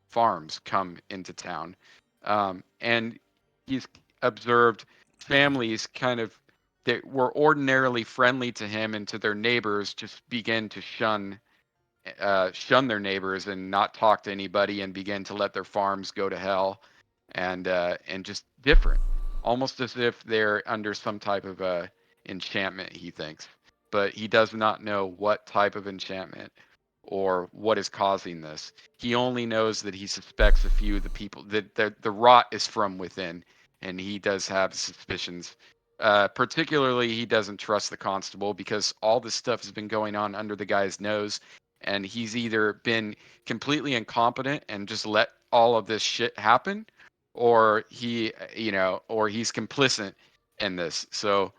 A: farms come into town. And he's observed families kind of that were ordinarily friendly to him and to their neighbors just begin to shun their neighbors and not talk to anybody and begin to let their farms go to hell, and just different, almost as if they're under some type of enchantment, he thinks, but he does not know what type of enchantment or what is causing this. He only knows that he suspects a few of the people that the rot is from within, and he does have suspicions. Particularly, he doesn't trust the constable because all this stuff has been going on under the guy's nose, and he's either been completely incompetent and just let all of this shit happen, or he's complicit in this. So,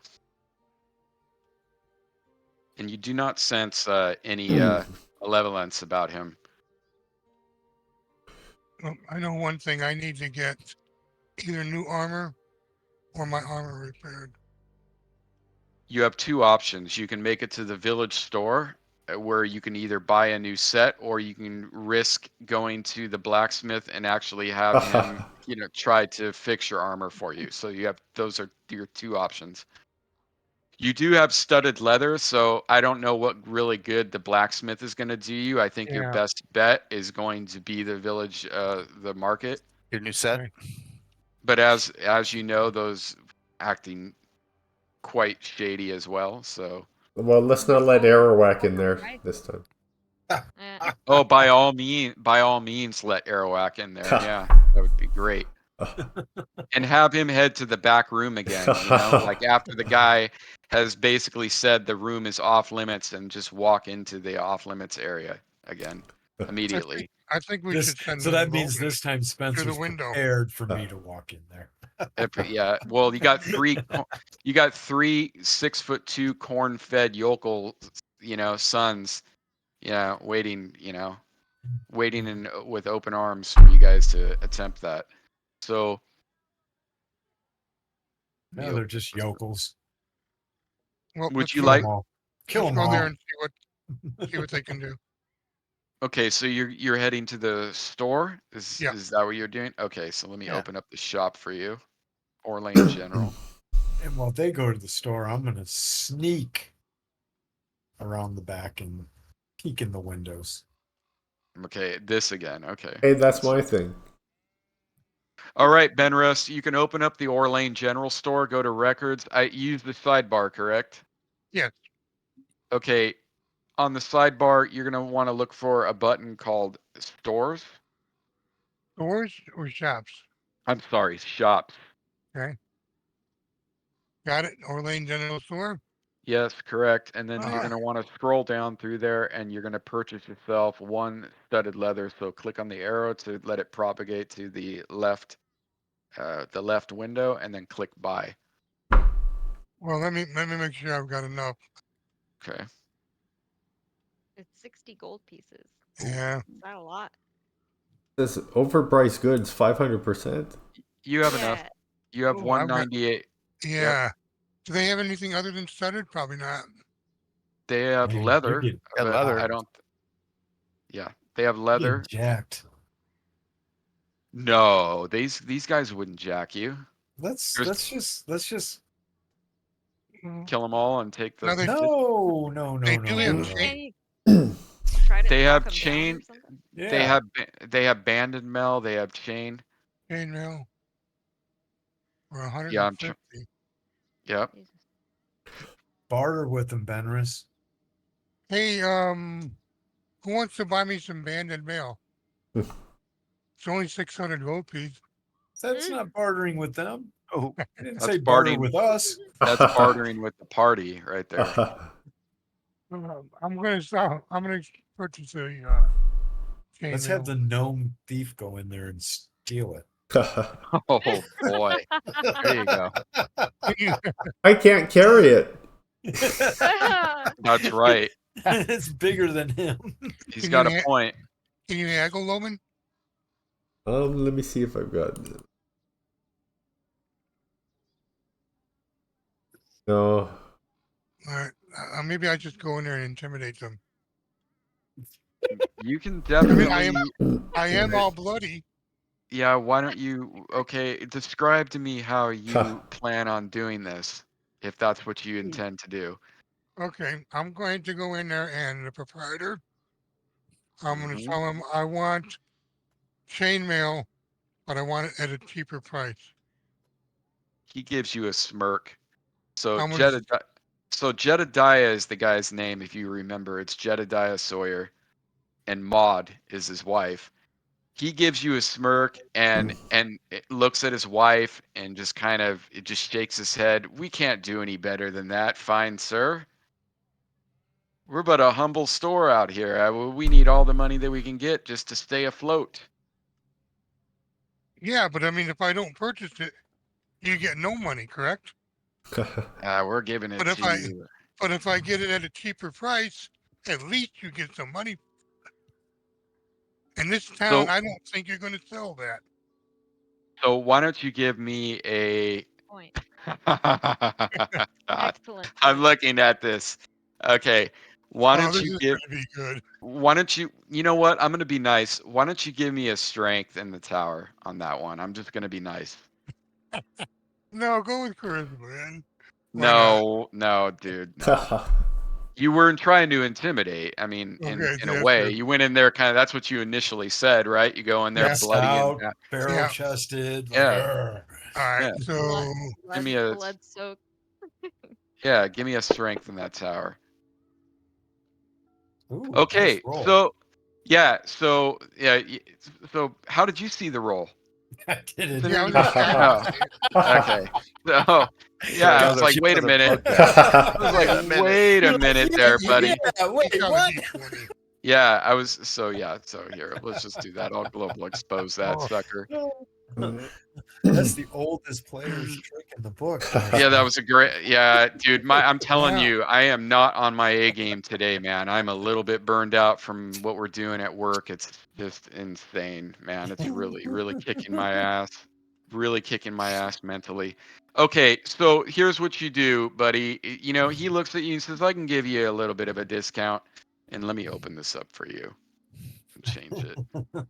A: and you do not sense any malevolence about him.
F: I know one thing. I need to get either new armor or my armor repaired.
A: You have two options. You can make it to the village store, where you can either buy a new set, or you can risk going to the blacksmith and actually have him, try to fix your armor for you. So those are your two options. You do have studded leather, so I don't know what really good the blacksmith is going to do you. I think your
F: Yeah.
A: best bet is going to be the village, the market.
E: Your new set?
F: Right.
A: But as you know, those acting quite shady as well. So,
B: Well, let's not let Arawak in there this time.
A: oh, by all means, let Arawak in there. Yeah, that would be great. And have him head to the back room again. Like after the guy has basically said the room is off limits, and just walk into the off limits area again. immediately.
F: I think we
C: This,
F: should send.
C: so that
F: Logan
C: means this time Spencer's
F: window.
C: prepared for me to walk in there.
A: Yeah, well, you got three 6'2" corn-fed yokel, sons, waiting, waiting with open arms for you guys to attempt that. So
C: No, they're just yokels.
F: Well,
A: would
F: let's
A: you
F: go-
A: like?
C: Kill
F: let's
C: them
F: go there
C: all.
F: and see what they can do.
A: Okay, so you're heading to the store.
F: Yeah.
A: Is that what you're doing? Okay, so let me
E: Yeah.
A: open up the shop for you, Orlane General.
C: And while they go to the store, I'm gonna sneak around the back and peek in the windows.
A: Okay, this again. Okay.
B: Hey, that's my thing.
A: All right, Benrus, you can open up the Orlane General Store. Go to records. I use the sidebar, correct?
F: Yes.
A: Okay. On the sidebar, you're gonna want to look for a button called stores.
F: Stores or shops?
A: I'm sorry, shops.
F: Okay. Got it. Orlane General Store.
A: Yes, correct. And then
F: Oh,
A: you're
F: yeah.
A: going to want to scroll down through there and you're going to purchase yourself one studded leather. So click on the arrow to let it propagate to the left window and then click buy.
F: Well, let me make sure I've got enough.
A: Okay.
D: It's 60 gold pieces.
F: Yeah.
D: Is that a lot?
B: This overpriced goods, 500%.
A: You have enough.
D: Yeah.
A: You have
F: Ooh, I've got-
A: 198.
F: Yeah. Do they have anything other than studded? Probably not.
A: They have
C: Dang,
A: leather.
C: you're getting-
E: Yeah,
A: but
E: leather.
A: I don't. Yeah, they have
C: you're
A: leather.
C: getting jacked.
A: No, these guys wouldn't jack you.
C: Let's
A: There's-
C: just
A: Kill them all and take the.
F: No, they-
C: no.
F: They do have
C: no.
F: chain-
D: Can you try to
A: They
D: knock
A: have
D: 'em down or
A: chain-
D: something?
C: Yeah.
A: They have banded mail. They have chain.
F: chain mail for
A: Yeah, I'm
F: 150.
A: Yep.
D: Jesus.
C: Barter with them, Benris.
F: Hey, who wants to buy me some banded mail? It's only 600 gold piece.
C: That's
D: Mm.
C: not bartering with them.
E: Oh,
C: I didn't
A: That's
C: say barter
A: bartering.
C: with us.
A: That's bartering with the party right there.
F: I'm gonna stop. I'm gonna purchase a chain
C: Let's
F: mail.
C: have the gnome thief go in there and steal it.
A: Oh boy. There you go.
B: I can't carry it.
A: That's right.
C: It's bigger than him.
A: He's
F: Can
A: got
F: you
A: a point.
F: Can you haggle, Loman?
B: Let me see if I've got. No.
F: All right. Maybe I just go in there and intimidate them.
A: You can
F: I mean,
A: definitely.
F: I am all bloody.
A: Yeah, why don't you? Okay, describe to me how you plan on doing this, if that's what you intend to do.
F: Okay, I'm going to go in there and the proprietor, I'm going to
A: Mhm.
F: tell him I want chainmail, but I want it at a cheaper price.
A: He gives you a smirk. So
F: How much-
A: Jedediah is the guy's name, if you remember. It's Jedediah Sawyer, and Maud is his wife. He gives you a smirk and it looks at his wife and just it just shakes his head. We can't do any better than that, fine sir. We're but a humble store out here. We need all the money that we can get just to stay afloat.
F: Yeah, but I mean, if I don't purchase it, you get no money, correct?
A: We're giving it
F: But if
A: to
F: I-
A: you.
F: But if I get it at a cheaper price, at least you get some money. In this town,
A: So-
F: I don't think you're going to sell that.
A: So why don't you give me a?
D: Point.
A: God,
D: Excellent.
A: I'm
D: point.
A: looking at this. Okay, why
F: Oh,
A: don't
F: this
A: you
F: is
A: give?
F: going to be good.
A: Why don't you? You know what? I'm gonna be nice. Why don't you give me a strength in the tower on that one? I'm just gonna be nice.
F: No, go with charisma, man. Why
A: No, dude. No. You weren't trying to intimidate. I mean, in
F: Okay,
A: a
F: that's
A: way,
F: good.
A: you went in there that's what you initially said, right? You go in there
F: Yeah.
A: bloody
C: Stout,
A: and
C: barrel chested.
A: Yeah.
F: All right,
A: Yeah.
F: so
A: Give me a-
D: blood soaked.
A: yeah, give me a strength in that tower.
C: Ooh,
A: Okay,
C: nice roll.
A: so yeah, so how did you see the roll?
C: I did
A: So
C: it.
F: yeah, I was
A: you-
F: just checking.
A: Okay, so yeah, I was like, wait a minute. I was like, wait a minute there, buddy.
C: Yeah, wait,
F: He shot a
C: what?
F: D20.
A: Yeah, I was so here, let's just do that. I'll global expose that
F: Oh.
A: sucker.
C: That's the oldest player's trick in the book.
A: Yeah, that was a great dude, I'm telling
F: Yeah.
A: you, I am not on my A game today, man. I'm a little bit burned out from what we're doing at work. It's just insane, man. It's really, really kicking my ass. Really kicking my ass mentally. Okay, so here's what you do, buddy. You know, he looks at you and says, I can give you a little bit of a discount. And let me open this up for you and change it.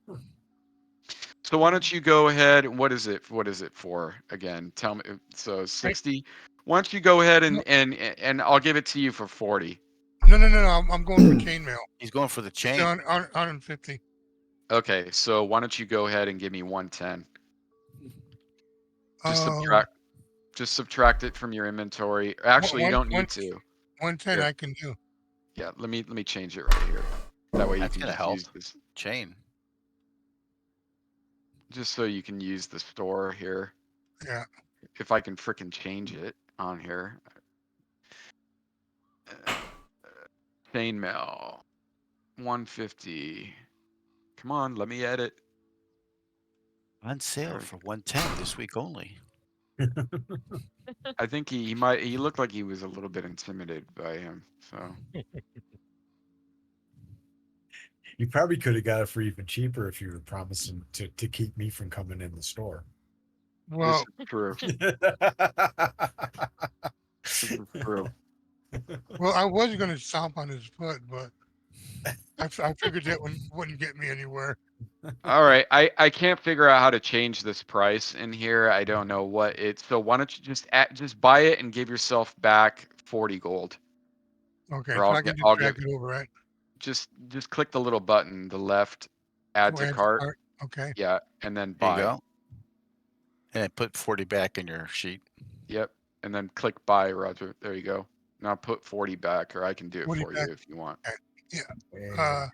A: So why don't you go ahead? What is it? What is it for? Again, tell me. So 60. Why don't you go ahead and I'll give it to you for 40.
F: No. I'm going for chainmail.
E: He's going for the
F: It's
E: chain.
F: 150.
A: Okay, so why don't you go ahead and give me 110? Just
F: Um,
A: subtract it from your inventory. Actually, you don't need to.
F: 110
A: Here.
F: I can do.
A: Yeah, let me change it right here. That way you
E: That's
A: can
E: gonna
A: just
E: help.
A: use this,
E: Chain.
A: just so you can use the store here.
F: Yeah.
A: If I can frickin' change it on here. Chainmail 150. Come on, let me edit.
E: On sale
A: There.
E: for 110 this week only.
A: I think he looked like he was a little bit intimidated by him. So
C: You probably could have got it for even cheaper if you were promising to keep me from coming in the store.
A: this
F: Well,
A: is true. This is true.
F: I was going to stomp on his foot, but I figured that wouldn't get me anywhere.
A: All right, I can't figure out how to change this price in here. I don't know what it's. So why don't you just buy it and give yourself back 40 gold,
F: Okay,
A: or
F: so
A: I'll
F: I
A: get
F: can just
A: I'll
F: drag
A: give
F: it over, right?
A: just click the little button, the left, add
F: Oh,
A: to
F: add to
A: cart.
F: cart. Okay.
A: Yeah, and then
E: There you
A: buy.
E: go. And then put 40 back in your sheet.
A: Yep, and then click buy, Roger. There you go. Now put 40 back, or I can do it
F: 40
A: for
F: back.
A: you if you want.
F: Yeah.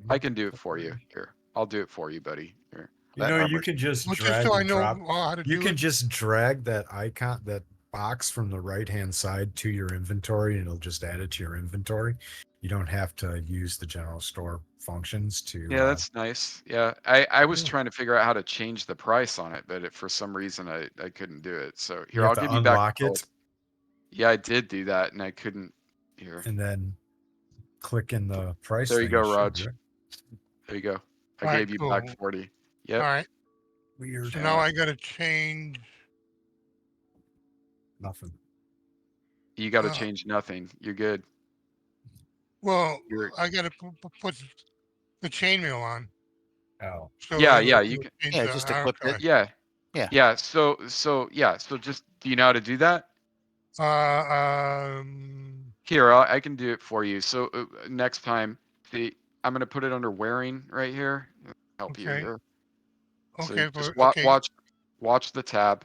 A: I can do it for you. Here, I'll do it for you, buddy. Here.
C: You
E: That
C: know, you
E: armor's-
C: can just
F: Well, just
C: drag
F: so I
C: and
F: know
C: drop.
F: how to
C: You
F: do
C: can
F: it.
C: just drag that icon, that box from the right hand side to your inventory, and it'll just add it to your inventory. You don't have to use the general store functions to.
A: Yeah, that's nice. Yeah, I was
C: Yeah.
A: trying to figure out how to change the price on it, but for some reason I couldn't do it. So
C: You
A: here,
C: have
A: I'll
C: to
A: give you back
C: unlock
A: the gold.
C: it
A: Yeah, I did do that, and I couldn't. Here,
C: and then click in the price
A: there you
C: thing.
A: go,
C: it should,
A: Raj.
C: right?
A: There you go. I
F: All right,
A: gave you
F: cool.
A: back 40. Yep.
F: All right.
C: Weird.
F: So now I got to change.
C: Nothing.
A: You got to
F: Uh,
A: change nothing. You're good.
F: Well,
A: You're
F: I got to put the chainmail on.
C: Oh,
F: So
A: yeah,
F: it'll
A: you can.
F: change
E: Yeah,
F: the
E: just
F: arm
E: equip it.
F: size.
A: Yeah.
E: Yeah.
A: Yeah. So just do you know how to do that? Here, I can do it for you. So next time, see, I'm gonna put it under wearing right here. Help you
F: Okay.
A: here. So
F: Okay.
A: just
F: Okay.
A: watch the tab.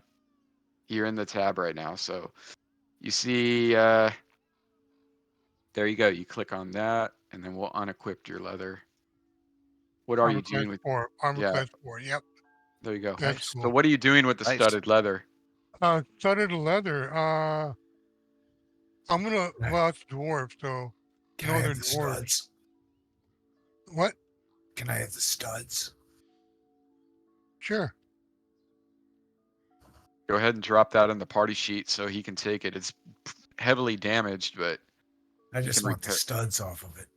A: You're in the tab right now. So you see, there you go. You click on that, and then we'll unequip your leather. What are
F: Armor
A: you
F: class
A: doing with?
F: 4. Armor
A: Yeah,
F: class 4. Yep.
A: there you go.
F: That's
E: Nice.
A: So
F: cool.
A: what are you doing with the
E: Nice.
A: studded leather?
F: Studded leather. I'm gonna.
C: Right.
F: Well, it's dwarf, so
C: can I
F: no,
C: have
F: they're
C: the
F: dwarves.
C: studs?
F: What?
C: Can I have the studs?
F: Sure.
A: Go ahead and drop that in the party sheet so he can take it. It's heavily damaged, but
C: I
A: You
C: just
A: can
C: want the
A: repair-
C: studs off of it.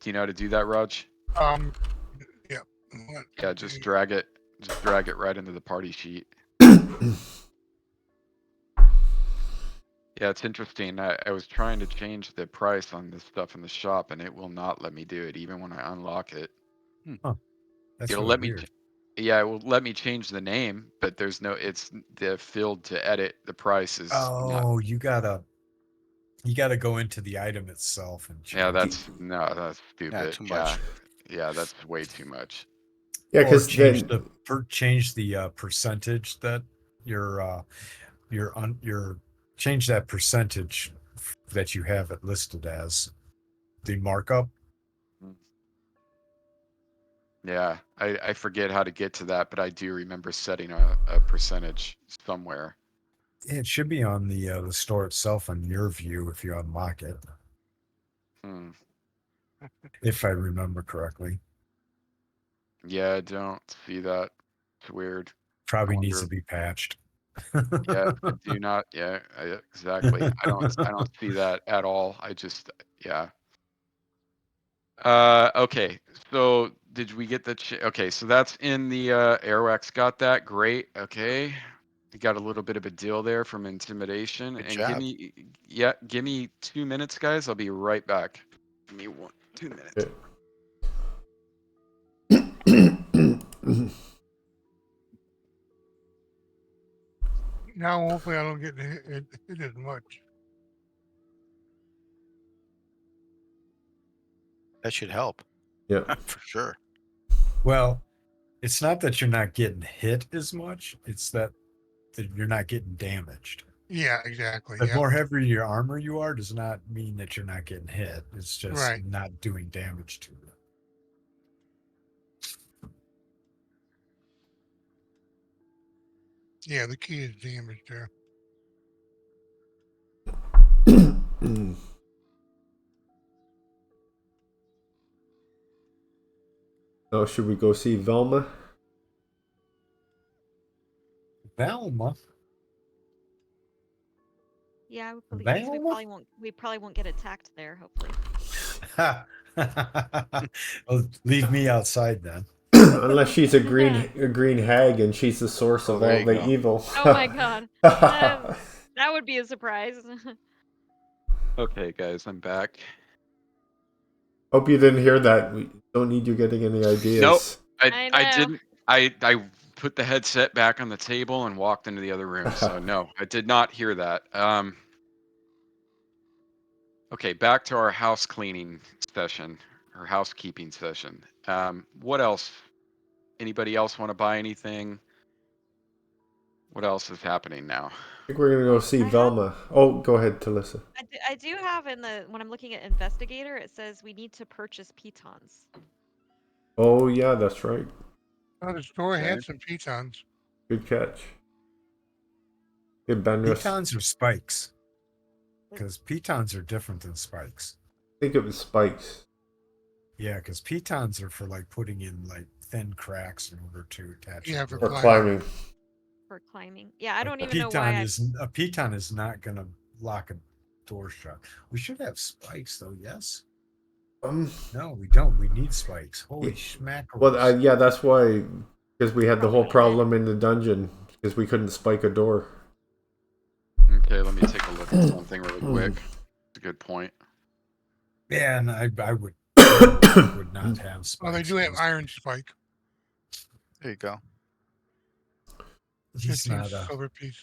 A: Do you know how to do that, Raj?
F: Yeah. What?
A: Yeah, just drag it right into the party sheet. Yeah, it's interesting. I was trying to change the price on this stuff in the shop, and it will not let me do it, even when I unlock it.
C: That's
A: It'll
C: really
A: let me.
C: weird.
A: Yeah, it will let me change the name, but there's no. It's the field to edit the price is not.
C: Oh, you gotta go into the item itself and change.
A: Yeah, that's stupid.
E: Yeah, too much.
A: Yeah, that's way too much.
B: Yeah,
C: or
B: because
C: change
B: then
C: change the percentage that your change that percentage that you have it listed as the markup.
A: Yeah, I forget how to get to that, but I do remember setting a percentage somewhere.
C: It should be on the store itself on your view if you unlock it,
A: Hmm.
C: if I remember correctly.
A: Yeah, I don't see that. It's weird.
C: Probably needs
A: wonder-
C: to be patched.
A: Yeah, I do not. Yeah, exactly. I don't see that at all. I just, yeah. Okay. So did we get the? Okay, so that's in the Airwax. Got that? Great. Okay. You got a little bit of a deal there from intimidation.
E: Good
A: And
E: job.
A: give me 2 minutes, guys. I'll be right back. Give me 2 minutes.
B: Okay.
F: Now hopefully I don't get hit as much.
E: That should help
B: Yeah.
E: for sure.
C: Well, it's not that you're not getting hit as much; it's that you're not getting damaged.
F: Yeah, exactly.
C: The
F: Yeah.
C: more heavy your armor you are does not mean that you're not getting hit. It's just
F: Right.
C: not doing damage to you.
F: Yeah, the key is damage there.
B: Oh, should we go see Velma?
C: Velma.
D: Yeah, because
C: Velma?
D: we probably won't get attacked there. Hopefully.
C: Well, leave me outside then.
B: Unless she's a green hag and she's the source
E: Oh,
B: of
E: there
B: all
E: you
B: the
E: go.
B: evil.
D: Oh my god. That would be a surprise.
A: Okay, guys, I'm back.
B: Hope you didn't hear that. We don't need you getting any ideas.
A: Nope.
D: I
A: I
D: know.
A: didn't. I put the headset back on the table and walked into the other room. So no, I did not hear that. Okay, back to our house cleaning session or housekeeping session. What else? Anybody else want to buy anything? What else is happening now?
B: I think we're gonna go see
D: I have-
B: Velma. Oh, go ahead, Talissa.
D: I do have when I'm looking at investigator, it says we need to purchase pitons.
B: Oh yeah, that's right.
F: Oh, the store
A: Okay.
F: had some pitons.
B: Good catch. Good Benris.
C: Pitons or spikes? Because pitons are different than spikes.
B: I think it was spikes.
C: Yeah, because pitons are for like putting in like thin cracks in order to attach.
F: Yeah,
C: it
F: for
C: to
B: Or
C: it.
B: climbing.
D: For climbing. Yeah, I
C: A
D: don't even know why.
C: A piton is not going to lock a door shut. We should have spikes though. Yes. No, we don't. We need spikes. Holy schmack.
B: Well, yeah, that's why. Because we had the whole
D: Probably
B: problem in the dungeon because we couldn't spike a door.
A: Okay, let me take a look at something really quick. It's a good point.
C: Yeah, and I would would not have spikes.
F: Well, they do have
C: because
F: iron spike.
E: There you go.
C: He's
F: 15
C: not a
F: silver piece.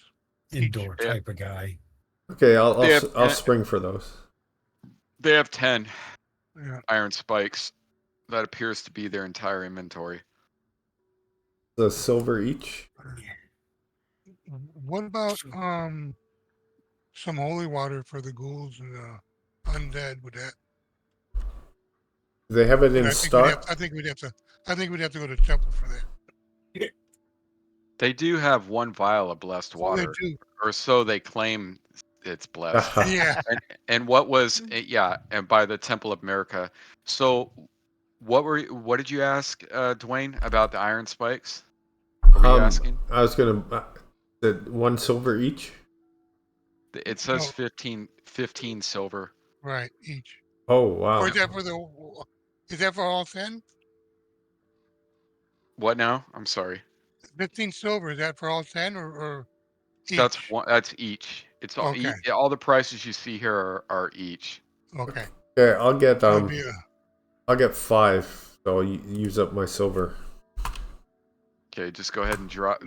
C: indoor
A: Yeah.
C: type of guy.
B: Okay,
A: Yeah,
B: I'll spring for those.
A: They have 10
F: Yeah.
A: iron spikes. That appears to be their entire inventory.
B: The silver each.
F: What about some holy water for the ghouls and the undead with that?
B: They have it in
F: I
B: stock.
F: think we'd have to go to temple for that.
A: They do have 1 vial of blessed
F: They
A: water,
F: do.
A: or so they claim it's blessed.
F: Yeah.
A: And what was and by the Temple of America. So what did you ask, Dwayne, about the iron spikes? What were you asking?
B: I was gonna. That 1 silver each.
A: It says
F: No.
A: 15 silver.
F: Right, each.
B: Oh wow.
F: Or is that for all 10?
A: What now? I'm sorry.
F: 15 silver, is that for all 10 or each?
A: That's each. It's all
F: Okay.
A: all the prices you see here are each.
F: Okay.
B: Okay, I'll get
F: That'd be
B: I'll get 5. So I'll use up my silver.
A: Okay, just go ahead and drop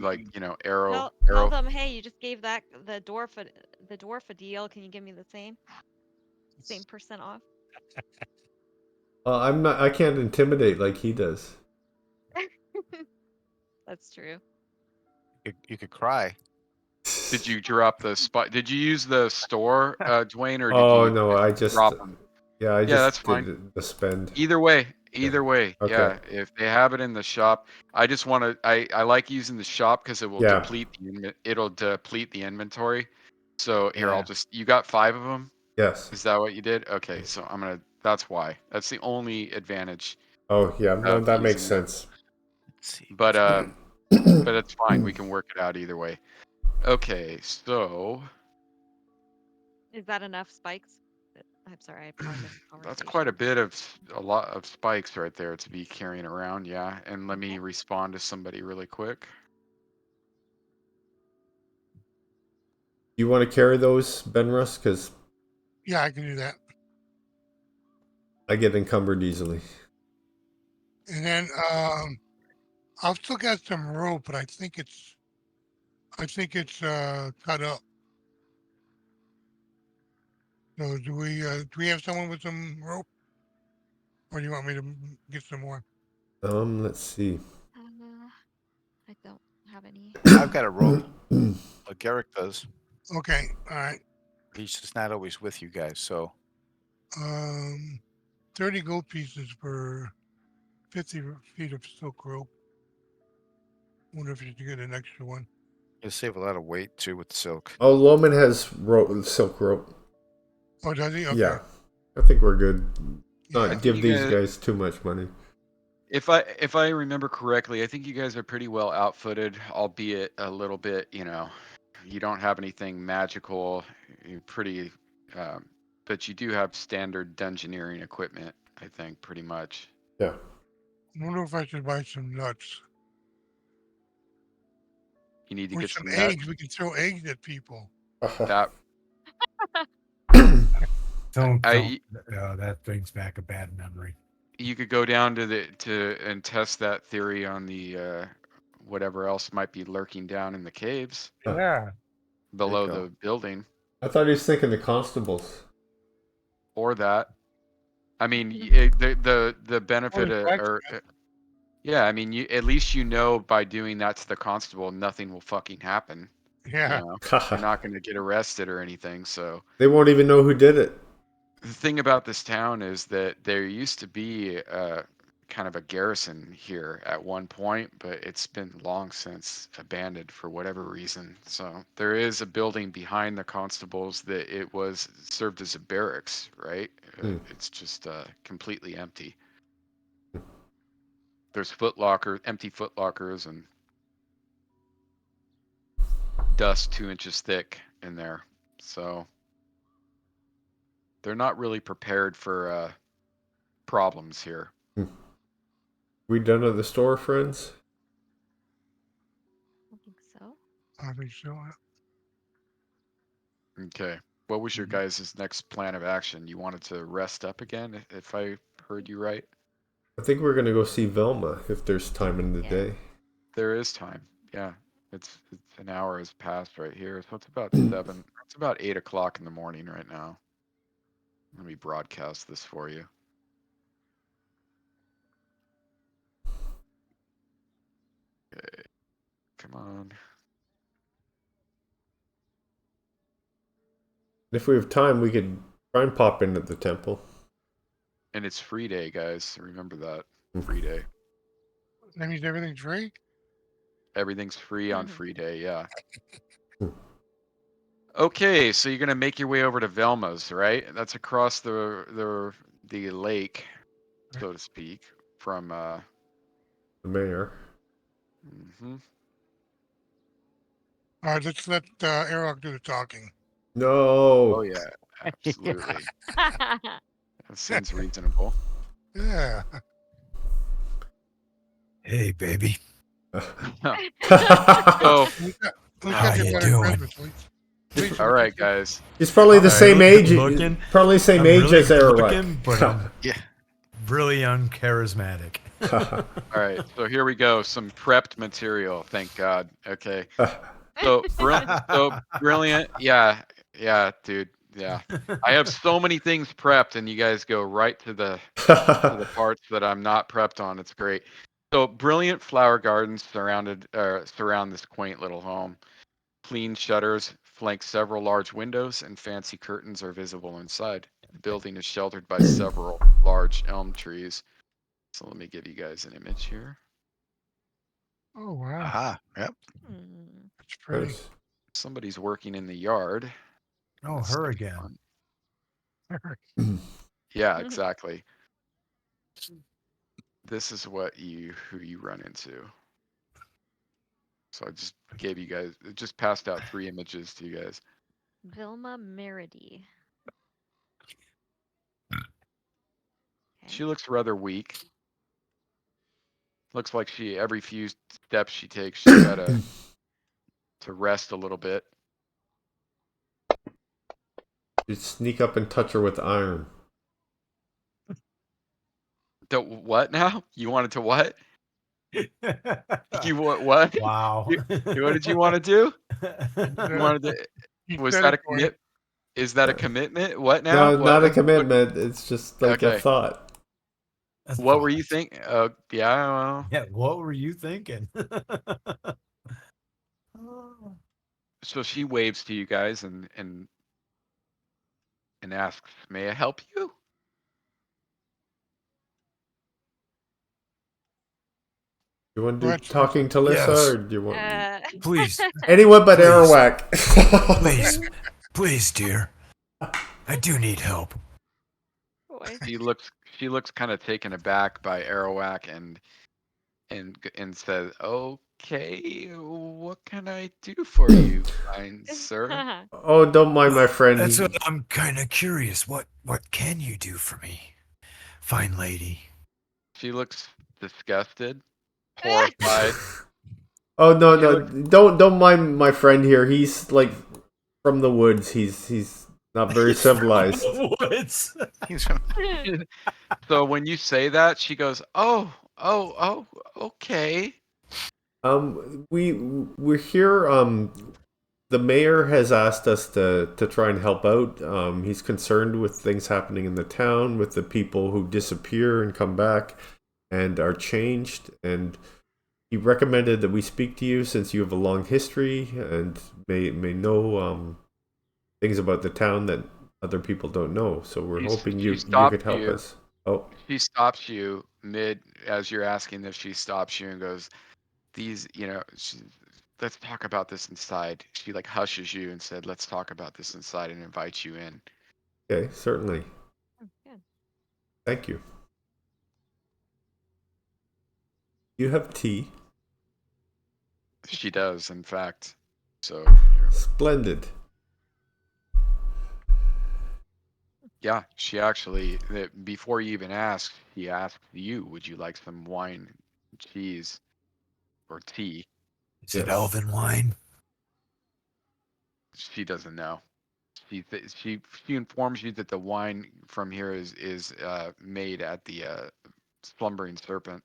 A: arrow.
D: Tell them, hey, you just gave the dwarf a deal. Can you give me the same percent off?
B: I'm not. I can't intimidate like he does.
D: That's true.
E: You could cry.
A: Did you drop the spot? Did you use the store, Dwayne, or did
B: Oh
A: you
B: no, I just
A: drop them?
B: yeah, I
A: Yeah, that's
B: just
A: fine.
B: did the spend.
A: Either way, Either way,
B: Okay.
A: yeah. If they have it in the shop, I just want to. I like using the shop because it will
B: Yeah.
A: deplete it'll deplete the inventory. So here, I'll
E: Yeah.
A: just. You got 5 of them.
B: Yes.
A: Is that what you did? Okay, so I'm gonna. That's why. That's the only advantage
B: Oh yeah, no,
A: of
B: that makes
A: using it.
B: sense.
E: Let's see.
A: But it's fine. We can work it out either way. Okay, so
D: Is that enough spikes? I'm sorry, I probably missed the
A: that's quite a
D: conversation.
A: bit of a lot of spikes right there to be carrying around. Yeah, and let me
D: Okay.
A: respond to somebody really quick.
B: You want to carry those, Benrus? Because
F: Yeah, I can do that.
B: I get encumbered easily.
F: And then I've still got some rope, but I think it's cut up. So do we have someone with some rope, or do you want me to get some more?
B: Let's see.
D: I don't have any.
E: I've got a rope. Garrick does.
F: Okay, all right.
E: He's just not always with you guys, so
F: 30 gold pieces for 50 feet of silk rope. Wonder if you could get an extra one.
E: you'll save a lot of weight too with silk.
B: Oh, Loman has silk rope.
F: Oh, does he? Okay.
B: Yeah, I think we're good.
F: Yeah.
B: Not give
A: you
B: these
A: guys-
B: guys too much money.
A: If I remember correctly, I think you guys are pretty well outfitted, albeit a little bit. You don't have anything magical. You're pretty, but you do have standard dungeoneering equipment. I think pretty much.
B: Yeah.
F: I wonder if I should buy some nuts.
A: You need to
F: Or
A: get
F: some
A: some nuts.
F: eggs. We can throw eggs at people.
A: That
C: Don't.
A: I
C: That brings back a bad memory.
A: you could go down to and test that theory on the whatever else might be lurking down in the caves
F: Yeah.
A: below
E: go.
A: the building,
B: I thought he was thinking the constables.
A: or that. I mean, the benefit
F: the
A: or yeah, I mean, at least by doing that to the constable, nothing will fucking happen.
F: Yeah.
A: You're not going to get arrested or anything. So
B: They won't even know who did it.
A: the thing about this town is that there used to be kind of a garrison here at one point, but it's been long since abandoned for whatever reason. So there is a building behind the constables that it was served as a barracks, right? It's just completely empty. There's empty footlockers, and dust 2 inches thick in there. So they're not really prepared for problems here.
B: We done at the store, friends?
D: I think so.
F: I think so.
A: Okay. What was your guys' next plan of action? You wanted to rest up again, if I heard you right?
B: I think we're gonna go see Velma if there's time in the
D: Yeah.
B: day.
A: There is time. Yeah. It's an hour has passed right here. So it's about 7. It's about 8 o'clock in the morning right now. Let me broadcast this for you. Okay. Come on.
B: If we have time, we could try and pop in at the temple.
A: And it's free day, guys. Remember that. Free day.
F: That means everything's free?
A: Everything's free on free day, yeah. Okay, so you're gonna make your way over to Velma's, right? That's across the lake, so to speak, from
B: The mayor.
A: mhm.
F: All right, let's let Airlock do the talking.
B: No.
A: Oh yeah, absolutely. That seems reasonable.
F: Yeah.
C: Hey, baby.
A: So,
F: Who's
C: How
F: got the
C: you
F: better
C: doing?
F: Christmas, Lisa?
A: all right, guys.
B: He's probably the same
C: Good
B: age.
C: looking.
B: Probably the same
C: I'm
B: age
C: really
B: as
C: good
B: Airlock.
C: looking, but I'm
E: Yeah.
C: really uncharismatic.
A: All right, so here we go. Some prepped material, thank God. Okay. So brilliant. Yeah, dude. Yeah. I have so many things prepped, and you guys go right to the parts that I'm not prepped on. It's great. So brilliant flower gardens surround this quaint little home. Clean shutters flank several large windows, and fancy curtains are visible inside. The building is sheltered by several large elm trees. So let me give you guys an image here.
F: Oh, wow.
E: Aha. Yep.
D: Hmm.
F: That's pretty.
B: Nice.
A: Somebody's working in the yard.
C: Oh,
A: That's
C: her
A: gonna be
C: again.
A: fun. Yeah, exactly. This is who you run into. So I just gave you guys, just passed out 3 images to you guys.
D: Vilma Meredy.
A: She looks rather weak. Looks like every few steps she takes, she's got to rest a little bit.
B: You sneak up and touch her with iron.
A: What now? You wanted to what? You want what?
C: Wow.
A: What did you want to do? You wanted to,
F: You
A: was
F: said
A: that
F: it,
A: a
F: Corey.
A: Is that a commitment? What now?
B: No, not a
A: What,
B: commitment. It's just like a
A: okay.
B: thought.
A: What were you thinking? Yeah, well,
C: Yeah, what were you thinking?
A: so she waves to you guys and asks, "May I help you?"
B: You want to
F: Go
B: do
F: ahead, sir.
B: talking to Lissa,
C: Yes.
B: or do you want
C: Please,
B: anyone but
C: please.
B: Arawak?
C: please, please, dear. I do need help.
D: Boy.
A: She looks kind of taken aback by Arawak and says, "Okay, what can I do for you, kind sir?"
B: Oh, don't mind my friend.
C: That's what I'm kind of curious. What can you do for me, fine lady?
A: She looks disgusted, horrified.
B: Oh no,
A: She
B: no,
A: looks
B: don't mind my friend here. He's like from the woods. He's not very civilized.
C: Woods.
E: He's from
A: so when you say that, she goes, "Oh, okay."
B: We're here. The mayor has asked us to try and help out. He's concerned with things happening in the town, with the people who disappear and come back and are changed. And he recommended that we speak to you since you have a long history and may know things about the town that other people don't know. So we're hoping
A: She
B: you
A: stops
B: could help
A: you.
B: us. Oh,
A: She stops you mid as you're asking this. She stops you and goes, "These, let's talk about this inside." She like hushes you and said, "Let's talk about this inside," and invites you in.
B: okay, certainly.
D: Good.
B: Thank you. You have tea.
A: She does, in fact. So,
B: Splendid.
A: yeah, she actually, before you even asked, she asked you, "Would you like some wine, cheese, or tea?"
C: Is it elven wine?
A: She doesn't know. She informs you that the wine from here is made at the Slumbering Serpent.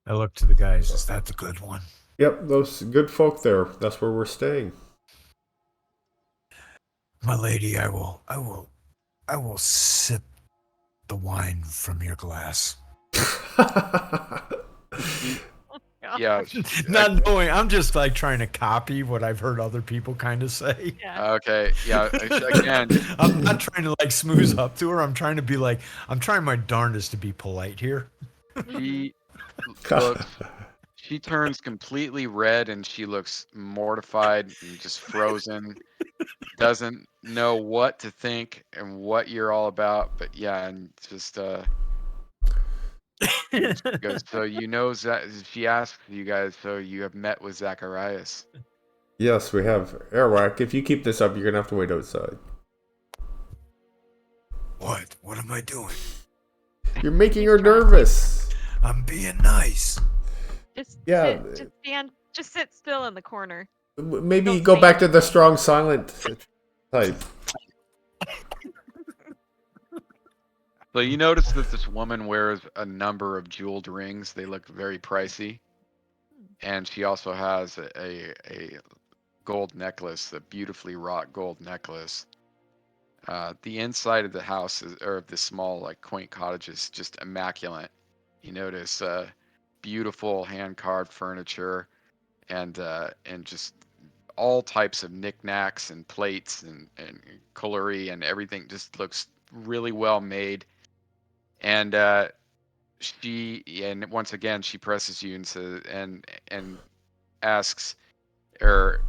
C: I look to the guys. Is that the good one?
B: Yep, those good folk there. That's where we're staying.
C: My lady, I will sip the wine from your glass.
A: Yeah.
C: Not knowing, I'm just like trying to copy what I've heard other people kind of say.
D: Yeah.
A: Okay. Yeah. Again,
C: I'm not trying to like smooth up to her. I'm trying to be like, I'm trying my darndest to be polite here.
A: she looks. She turns completely red and she looks mortified and just frozen. Doesn't know what to think and what you're all about. But yeah, and just she goes. So she asks you guys. So you have met with Zacharias.
B: Yes, we have. Airwhack, if you keep this up, you're going to have to wait outside.
C: What? What am I doing?
B: You're making
D: He's
B: her
D: trying to
B: nervous.
C: I'm being nice.
B: Yeah.
D: Just sit still in the corner.
B: Maybe
D: Don't
B: go
D: say
B: back to the
D: anything.
B: strong silent type.
A: So you notice that this woman wears a number of jeweled rings. They look very pricey. And she also has a gold necklace, a beautifully wrought gold necklace. The inside of the house or of this small, like quaint cottage is just immaculate. You notice beautiful hand carved furniture and just all types of knickknacks and plates and cutlery and everything just looks really well made. And and once again she presses you and says and asks, or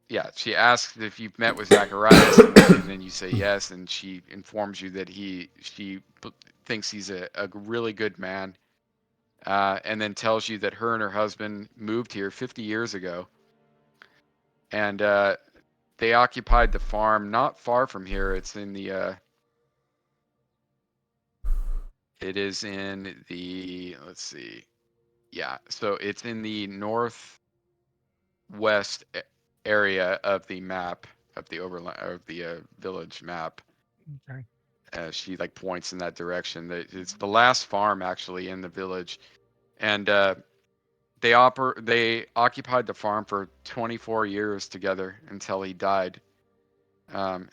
A: yeah, she asks if you've met with Zacharias, and then you say yes, and she informs you that thinks he's a really good man, and then tells you that her and her husband moved here 50 years ago, and they occupied the farm not far from here. It's in the it is in the, let's see, yeah, so it's in the northwest area of the map, of the overland, of the village map.
F: Okay.
A: She like points in that direction. It's the last farm actually in the village, and they occupied the farm for 24 years together until he died 8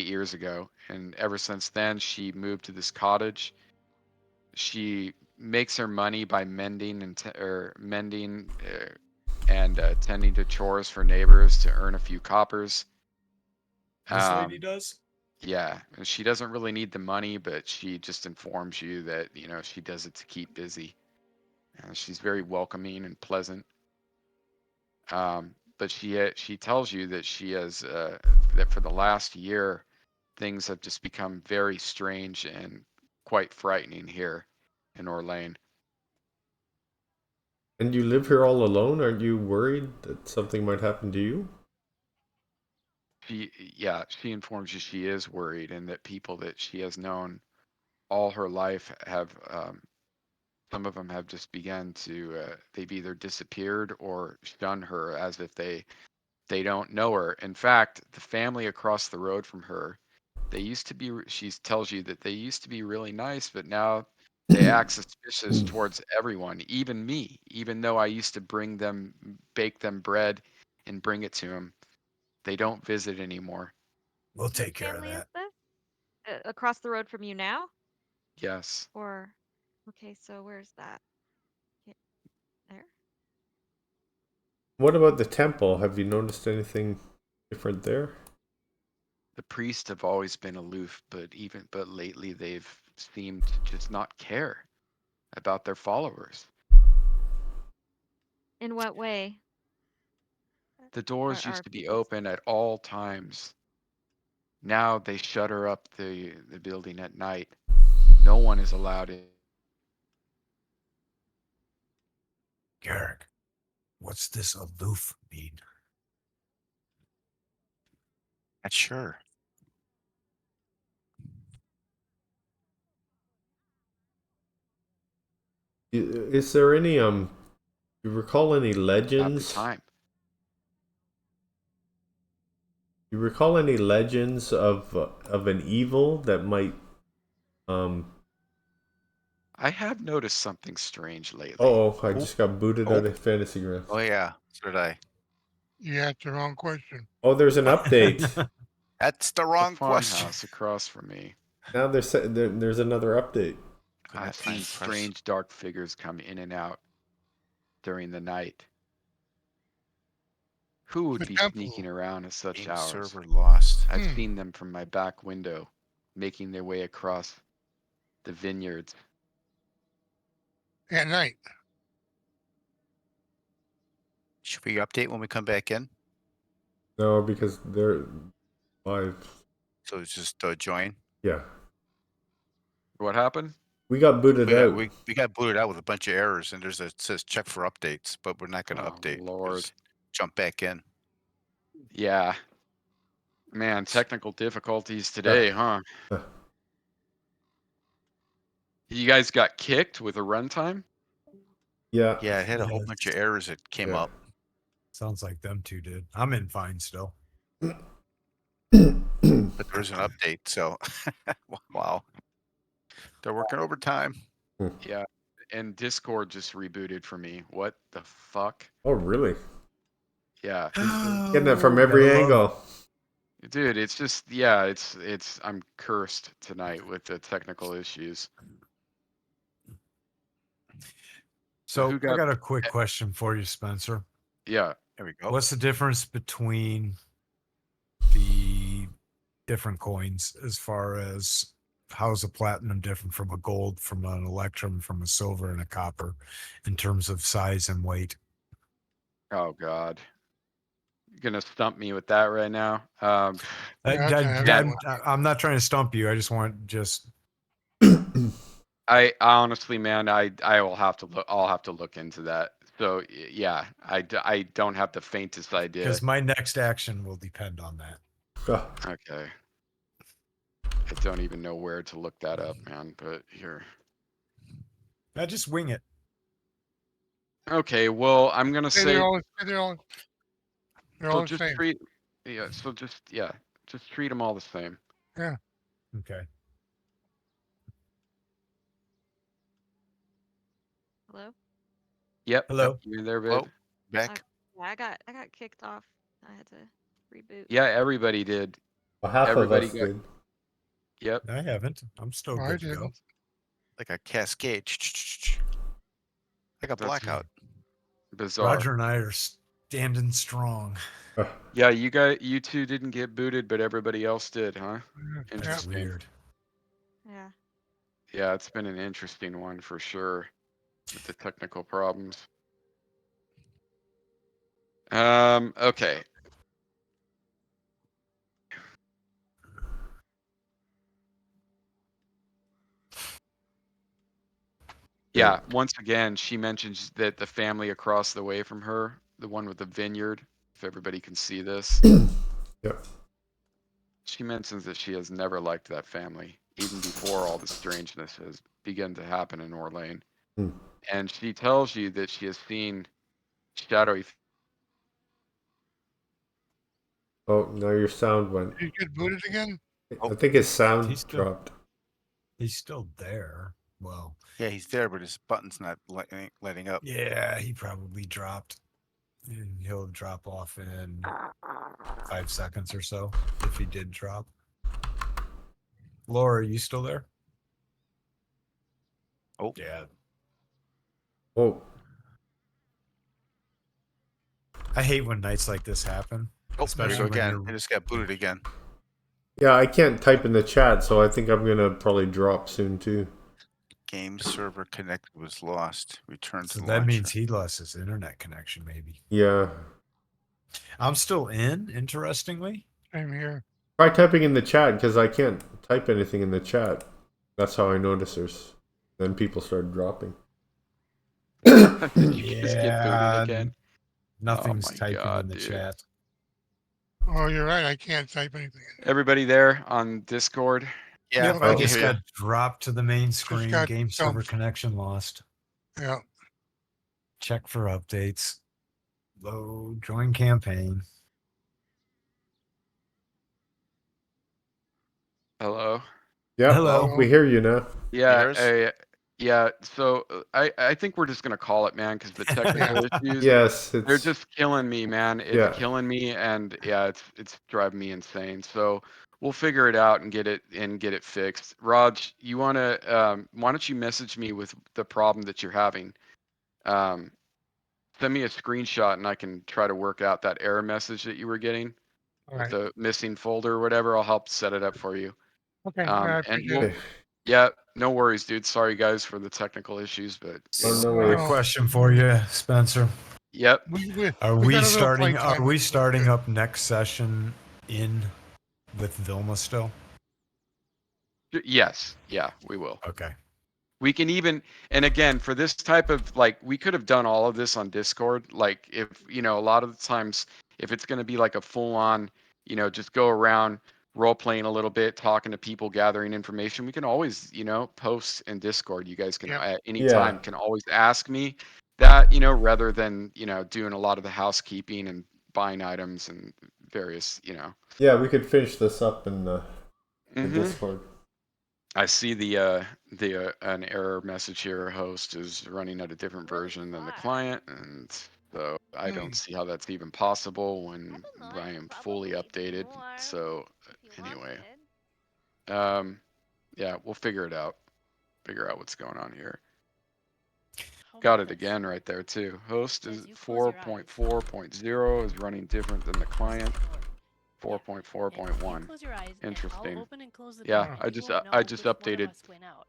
A: years ago. And ever since then, she moved to this cottage. She makes her money by mending and tending to chores for neighbors to earn a few coppers.
C: This lady does.
A: Yeah, and she doesn't really need the money, but she just informs you that, she does it to keep busy. She's very welcoming and pleasant. But she tells you that she has that for the last year, things have just become very strange and quite frightening here in Orlane.
B: And you live here all alone? Aren't you worried that something might happen to you?
A: She informs you she is worried, and that people that she has known all her life have some of them have just begun to they've either disappeared or shun her as if they don't know her. In fact, the family across the road from her, they used to be, she tells you that they used to be really nice, but now they act suspicious towards everyone, even me, even though I used to bake them bread and bring it to them. They don't visit anymore.
C: We'll
D: Whose
C: take care of
D: family is
C: that.
D: this? Across the road from you now?
A: Yes.
D: Or, okay, so where's that? There?
B: What about the temple? Have you noticed anything different there?
A: The priests have always been aloof, but lately they've seemed to just not care about their followers.
D: In what way
A: The doors
D: are
A: used to be
D: people?
A: open at all times. Now they shutter up the building at night. No one is allowed in.
C: Garrick, what's this aloof mean?
E: Not sure.
B: Is there any you recall any
A: At the
B: legends?
A: time.
B: You recall any legends of an evil that might
A: I have noticed something strange lately.
B: Oh, I
E: Oh.
B: just got booted
E: Oh.
B: out of Fantasy Grounds.
E: Oh yeah, so did I.
F: You asked the wrong question.
B: Oh, there's an update.
E: That's the
A: The
E: wrong question.
A: farmhouse across from me.
B: Now there's another update.
E: Couldn't
A: I've
E: find
A: seen
E: press.
A: strange dark figures come in and out during the night. Who would
F: The
A: be
F: temple.
A: sneaking around at such
E: Game
A: hours?
E: server lost.
A: I've
F: Hmm.
A: seen them from my back window, making their way across the vineyards.
F: At night.
E: Should we update when we come back in?
B: No, because they're live.
E: So it's just join.
B: Yeah,
A: What happened?
B: we got booted out.
E: We got booted out with a bunch of errors, and it says check for updates, but we're not going to
A: Oh,
E: update. We'll
A: Lord.
E: just jump back in.
A: Yeah. Man, technical difficulties today, huh? You guys got kicked with a runtime?
B: Yeah.
E: Yeah, it had a whole
C: Yes.
E: bunch of errors that came
B: Yeah.
E: up.
C: Sounds like them two did. I'm in fine still.
E: But there's an update, so wow. They're working overtime.
A: Yeah. And Discord just rebooted for me. What the fuck?
B: Oh, really?
A: Yeah.
B: Getting that from every
C: Gotta love
B: angle.
A: Dude, it's just, yeah, it's I'm cursed tonight with the technical issues.
C: So
A: Who
C: I
A: got-
C: got a quick question for you, Spencer.
A: Yeah.
E: There we go.
C: What's the difference between the different coins as far as how's a platinum different from a gold, from an electrum, from a silver, and a copper in terms of size and weight?
A: Oh God. You're gonna stump me with that right now.
F: Yeah, that's a heavy one.
C: I'm not trying to stump you. I just want
A: I honestly, man, I will have to look. I'll have to look into that. So yeah, I don't have the faintest idea.
C: because my next action will depend on that.
A: Okay. I don't even know where to look that up, man. But here.
C: I just wing it.
A: Okay. Well, I'm gonna say.
F: They're all
A: So
F: the
A: just
F: same.
A: treat. Yeah. So just treat them all the same.
F: Yeah.
C: Okay.
D: Hello?
A: Yep.
C: Hello.
A: You there, babe?
E: Hello? Back?
D: Yeah, I got kicked off. I had to reboot.
A: Yeah, everybody did.
B: Well, half
A: Everybody
B: of us
A: got-
B: did.
A: Yep.
C: I haven't. I'm still
F: I
C: good to go.
F: didn't.
E: Like a cascade. Like a
A: That's
E: blackout.
A: bizarre.
C: Roger and I are standing strong.
A: Yeah, you two didn't get booted, but everybody else did, huh?
F: Yeah.
C: That's
A: Interesting.
C: weird.
D: Yeah.
A: Yeah, it's been an interesting one for sure with the technical problems. Okay. Yeah, once again, she mentions that the family across the way from her, the one with the vineyard, if everybody can see this.
B: Yep.
A: She mentions that she has never liked that family, even before all the strangeness has begun to happen in Orlane.
B: Hmm.
A: And she tells you that she has seen shadowy.
B: Oh, now your sound went.
F: Did you get booted again?
B: I think his sound
C: He's still-
B: dropped.
C: He's still there. Well,
E: Yeah, he's there, but his button's not letting up.
C: yeah, he probably dropped. And he'll drop off in 5 seconds or so if he did drop. Laura, are you still there?
E: Oh.
C: Yeah.
B: Oh,
C: I hate when nights like this happen.
E: Oh,
C: Especially
E: there you go
C: when
E: again.
C: you're-
E: I just got booted again.
B: yeah, I can't type in the chat, so I think I'm gonna probably drop soon too.
E: Game server connected was lost. Return
C: So
E: to
C: that
E: launcher.
C: means he lost his internet connection, maybe.
B: Yeah.
C: I'm still in, interestingly.
F: Same here.
B: Try typing in the chat because I can't type anything in the chat. That's how I notice there's. Then people start dropping.
A: Did you just get booted
C: Yeah,
A: again?
C: Nothing's
A: my
C: typing
A: God,
C: in the
A: dude.
C: chat.
F: Oh, you're right. I can't type anything.
A: Everybody there on Discord?
E: Yeah,
C: Yep,
E: I
C: I
E: can
C: just
E: hear you.
C: got dropped to the main screen.
F: got
C: Game server
F: dumped.
C: connection lost.
F: Yeah.
C: Check for updates. Load, join campaign.
A: Hello?
B: Yeah.
C: Hello.
B: We hear you now.
A: Yeah,
E: Yours?
A: yeah. So I think we're just gonna call it, man, because the technical issues,
B: Yes,
A: they're
B: it's
A: just killing me, man. It's
B: Yeah.
A: killing me, and yeah, it's driving me insane. So we'll figure it out and get it fixed. Raj, you wanna why don't you message me with the problem that you're having? Send me a screenshot and I can try to work out that error message that you were getting
F: All
A: with
F: right.
A: the missing folder or whatever. I'll help set it up for you.
F: Okay. I
A: And
F: appreciate it.
A: yeah, no worries, dude. Sorry guys for the technical issues, but
B: Oh, no
F: Wow.
C: Quick
B: worries.
C: question for you, Spencer.
A: yep.
C: Are
F: we
C: we
F: got a little
C: starting?
F: fight
C: Are
F: time.
C: we starting up next session in with Vilma still?
A: Yes, yeah, we will.
C: Okay.
A: We can even, and again, for this type of, like, we could have done all of this on Discord. Like, if, a lot of the times, if it's going to be like a full on, just go around role playing a little bit, talking to people, gathering information, we can always, post in Discord. You guys can
F: Yep.
A: at any
B: Yeah.
A: time can always ask me that, rather than, doing a lot of the housekeeping and buying items and various,
B: Yeah, we could finish this up in the
A: Mhm.
B: Discord.
A: I see an error message here. Host is running at a different version than the client, and so I don't see how that's even possible when I am fully updated. So anyway, yeah, we'll figure it out. Figure out what's going on here. Got it again right there too. Host is 4.4.0 is running different than the client. 4.4.1.
G: Close your eyes.
A: Interesting.
G: And I'll open and close the
A: Yeah,
G: door.
A: I
G: You
A: just
G: won't
A: I
G: know
A: just
G: which one of
A: updated
G: us went out.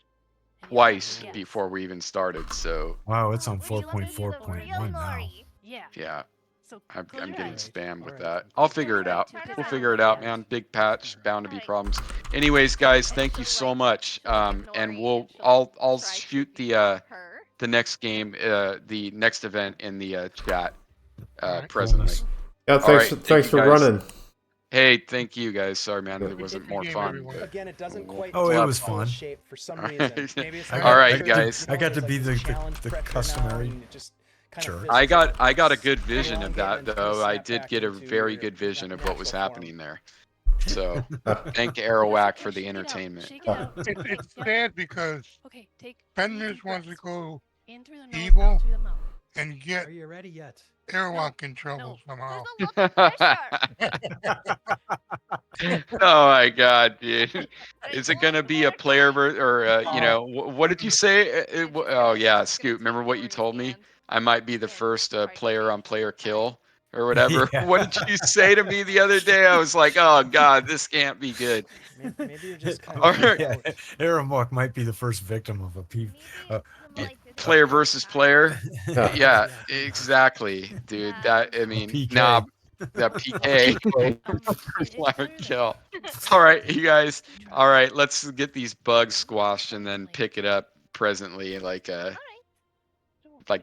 G: And you'll have to
A: twice
G: guess.
A: before we even started. So
C: Wow, it's on
G: Would you like to see the
C: 4.4.1 now.
G: Yeah.
A: yeah,
G: So
A: I'm
G: close your
A: getting
G: eyes.
A: spammed with
H: Alright,
A: that.
H: I'm
A: I'll
H: closing
A: figure it
G: my
A: out.
G: eyes.
A: We'll
G: Turn
A: figure it
G: around.
A: out, man. Big patch, bound to be
D: Alright.
A: problems. Anyways, guys, thank you
D: So,
A: so
D: like,
A: much.
D: she'll, like,
A: And
D: ignore you
A: we'll
D: and she'll
A: I'll
D: try to
A: shoot
D: ignore her.
A: the next game, the next event in the chat
F: Alright.
A: presently.
B: Yeah,
A: All
B: thanks.
A: right, thank
B: Thanks
A: you,
B: for
A: guys.
B: running.
A: Hey, thank you guys. Sorry, man,
B: Good.
A: it wasn't
F: Good
A: more
F: game,
A: fun.
F: everyone.
A: But
H: Again, it doesn't quite.
C: Oh, it
A: we'll
C: was
A: have
C: fun.
H: Shape for some
A: All
H: reason.
A: right.
H: Maybe it's
F: All
H: like
A: right,
H: there's-
A: guys.
H: you know,
C: I got
H: there's
C: to
H: like
C: be
H: this
C: the
H: challenge pressure now,
C: customary.
H: and it just kind
C: Sure.
H: of feels
A: I
H: like
A: got a
H: it's
A: good vision of
H: elongated
A: that,
H: and kinda
A: though. I
H: snap
A: did
H: back
A: get a
H: into
A: very
H: your
A: good vision of what was
H: natural form.
A: happening there. So thank Aerowhack for the
G: Shake it out.
A: entertainment.
G: Shake it out.
F: It's
G: Yep.
F: sad because
G: Okay, take 3
F: Fenders
G: deep
F: wants to
G: breaths.
F: go
G: In through the nose,
F: evil.
G: out through the mouth.
F: and get
H: Are you ready yet?
F: Airwalk in trouble
G: no.
F: somehow.
D: There's a lot of pressure.
A: Oh my god, dude.
D: Alright,
A: Is it
D: hold
A: gonna
D: on,
A: be a
D: Cleric.
A: player or you
F: Oh.
A: know, what did you say?
D: I'm just
A: Oh
D: gonna-
A: yeah,
D: I'm just gonna
A: Scoot, remember
D: take
A: what you
D: Lori's
A: told me?
D: hand
A: I might be the
D: and
A: first
D: try to
A: player
D: change
A: on player
D: one side.
A: kill or whatever.
C: Yeah.
A: What did you say to me the other day? I was like, oh god, this can't be good.
H: Maybe you're just kind
A: All
H: of
A: right.
C: Yeah,
H: out.
C: Aramok might be the first victim of a
D: Maybe
C: uh,
D: some, like, this
A: Player
D: is
A: versus
D: time.
A: player.
B: Yeah.
A: Yeah,
H: Yeah.
A: exactly, dude.
D: Yeah.
A: That I mean,
C: PK.
A: nah, that PK
G: It's
A: player
G: clear
A: kill.
G: that
A: All right, you guys.
G: you tried.
A: All right, let's get these bugs
G: Really?
A: squashed and then
G: Like-
A: pick it up presently, like
D: Alright.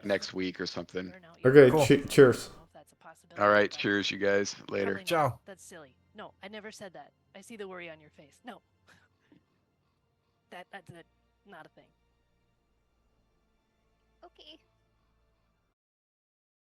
A: next week or something.
G: Burn out your-
B: Okay.
C: Cool.
B: Cheers.
G: I don't know if that's a possibility,
A: All right,
G: but
A: cheers, you guys. Later.
G: probably not.
C: Ciao.
G: That's silly. No, I never said that. I see the worry on your face. No. That's not a thing.
D: Okay.